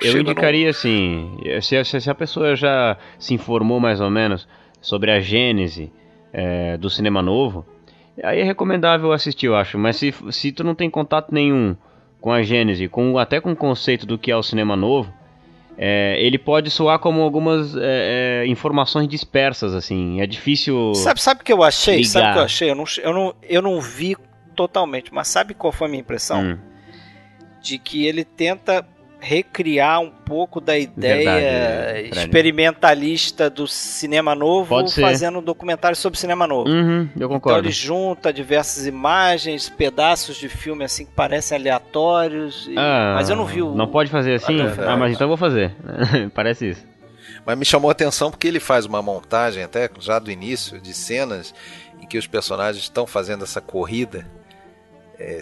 eu indicaria assim, se a pessoa já se informou mais ou menos sobre a gênese do cinema novo, aí é recomendável assistir, eu acho. Mas se tu não tem contato nenhum com a gênese, até com o conceito do que é o cinema novo, ele pode soar como algumas informações dispersas, assim. É difícil. Sabe o que eu achei? Ligar. Sabe o que eu achei? Eu não vi totalmente, mas sabe qual foi a minha impressão? De que ele tenta recriar um pouco da ideia experimentalista do cinema novo, fazendo um documentário sobre cinema novo. Eu concordo. Então ele junta diversas imagens, pedaços de filme assim que parecem aleatórios, mas eu não vi Não pode fazer assim? Mas então eu vou fazer. Parece isso. Mas me chamou a atenção porque ele faz uma montagem até já do início de cenas em que os personagens estão fazendo essa corrida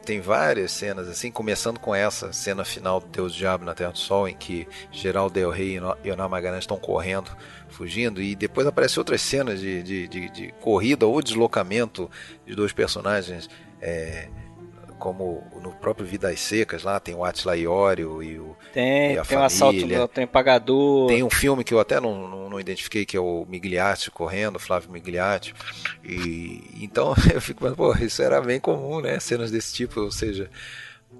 Tem várias cenas assim, começando com essa cena final do Deus Diabo na Terra do Sol, em que Geraldo Del Rey e Yoná Magalhães estão correndo, fugindo, e depois aparecem outras cenas de corrida ou deslocamento de dois personagens, como no próprio Vidas Secas, lá tem o Átila Iório e a família. Um assalto no trem pagador. Tem um filme que eu até não identifiquei, que é o Migliatti correndo, Flávio Migliatti. E então eu fico pensando, pô, isso era bem comum, né? Cenas desse tipo, ou seja,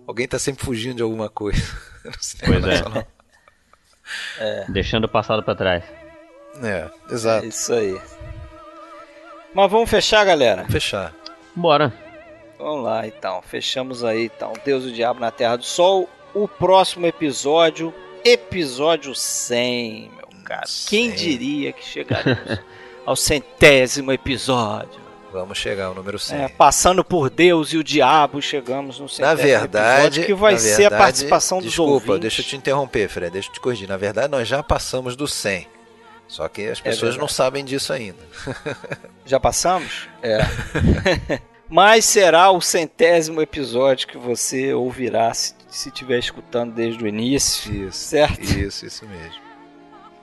alguém tá sempre fugindo de alguma coisa no cinema nacional. Deixando o passado pra trás. Exato. É isso aí. Mas vamos fechar, galera? Fechar. Bora. Vamos lá, então. Fechamos aí, então. Deus e o Diabo na Terra do Sol. O próximo episódio 100, meu caro. 100. Quem diria que chegaremos ao 100º episódio? Vamos chegar ao número 100. Passando por Deus e o Diabo, chegamos no 100º episódio, que vai ser a participação dos ouvintes. Desculpa, deixa eu te interromper, Fred, deixa eu te corrigir. Na verdade, nós já passamos do 100. Só que as pessoas não sabem disso ainda. Já passamos? Mas será o 100º episódio que você ouvirá se estiver escutando desde o início. Isso, certo? Isso mesmo.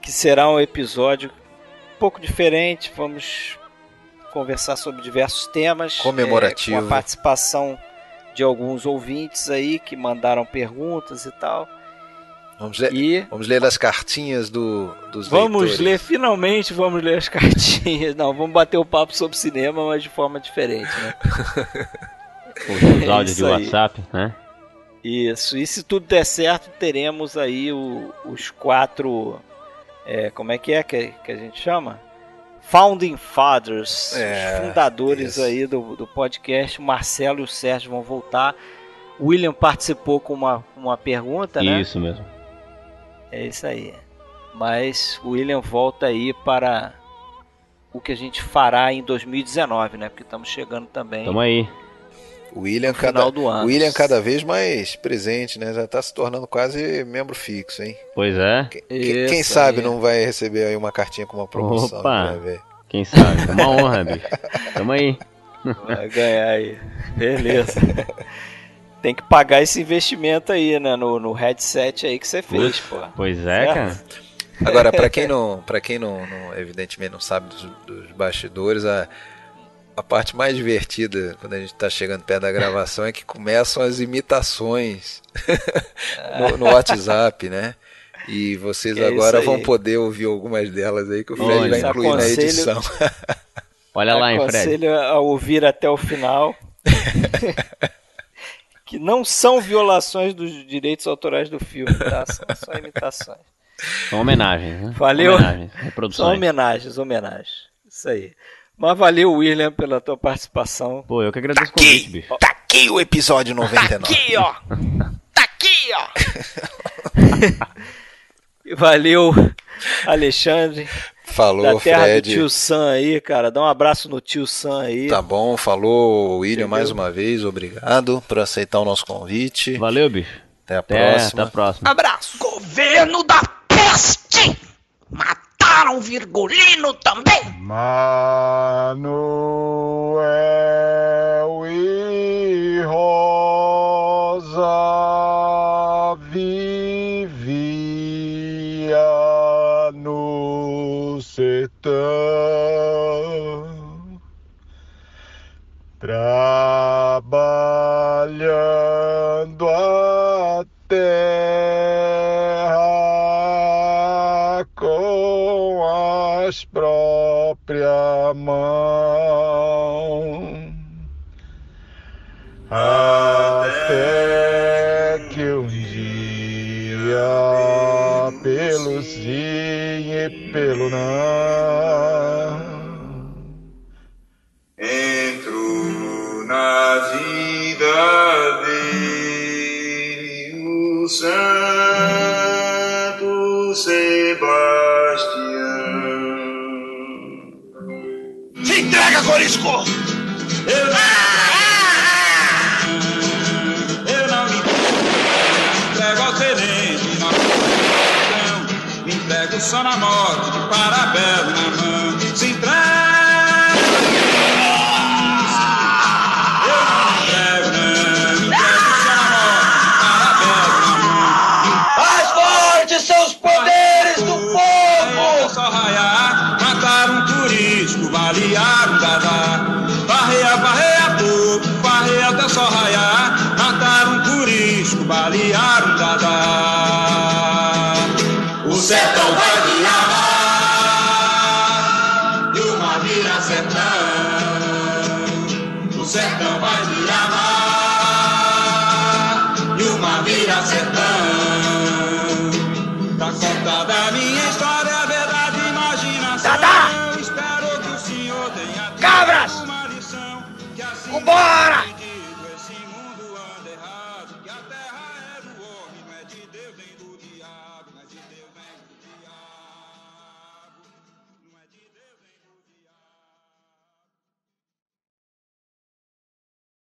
Que será um episódio um pouco diferente. Vamos conversar sobre diversos temas. Comemorativo. Com a participação de alguns ouvintes aí que mandaram perguntas e tal. Vamos ler as cartinhas dos leitores. Finalmente vamos ler as cartinhas. Não, vamos bater o papo sobre cinema, mas de forma diferente, né? Os áudios de WhatsApp, né? Isso, e se tudo der certo, teremos aí os 4... como é que a gente chama? Founding Fathers, os fundadores isso. Aí do podcast. O Marcelo e o Sérgio vão voltar. O William participou com uma pergunta, né? Isso mesmo. É isso aí. Mas o William volta aí para o que a gente fará em 2019, né? Porque estamos chegando também. Tamo aí. O William, cada vez mais presente, né? Já está se tornando quase membro fixo, hein? Pois é. Quem sabe não vai receber aí uma cartinha com uma promoção. Opa, né, véio? Quem sabe? É uma honra, bicho. Tamo aí. Vai ganhar aí. Beleza. Tem que pagar esse investimento aí, né? No headset aí que você fez, pô. Pois é, certo? Cara. Agora, pra quem não evidentemente não sabe dos bastidores, a parte mais divertida quando a gente tá chegando perto da gravação é que começam as imitações no WhatsApp, né? E vocês agora vão poder ouvir algumas delas aí que o Fred vai incluir na edição. Olha lá, hein, Fred. Aconselho a ouvir até o final. Que não são violações dos direitos autorais do filme, tá? São só imitações. São homenagens, né? Valeu. Reproduções. São homenagens. Isso aí. Mas valeu, William, pela tua participação. Pô, eu que agradeço o convite, bicho. Tá aqui o episódio 99. Tá aqui, ó. Tá aqui, ó. E valeu, Alexandre. Falou, da terra Fred. Do tio Sam aí, cara. Dá um abraço no tio Sam aí. Tá bom, falou, William, mais uma vez. Obrigado por aceitar o nosso convite. Valeu, bicho. Até a próxima. Até a próxima. Abraço. Governo da peste! Mataram o Virgulino também! Manuel e Rosa vivia no sertão, trabalhando a terra com as próprias mãos, até que um dia, pelo sim e pelo não, entro na vida dele o Santo Sebastião. Se entrega, Corisco! Eu não me entrego ao tenente, nossa paixão. Me entrego só na morte, de parabéns na mão. Se entrega, eu não me entrego, não. curisco, balear um dadá. Barreia, barreia pouco, barreia até só raiar. Matar um curisco, balear um dadá. O sertão vai virar mar e o mar vira sertão. O sertão vai virar mar e o mar vira sertão. Tá contada a minha história, verdade, imaginação. Dadá! Espero que o senhor tenha... Cabras!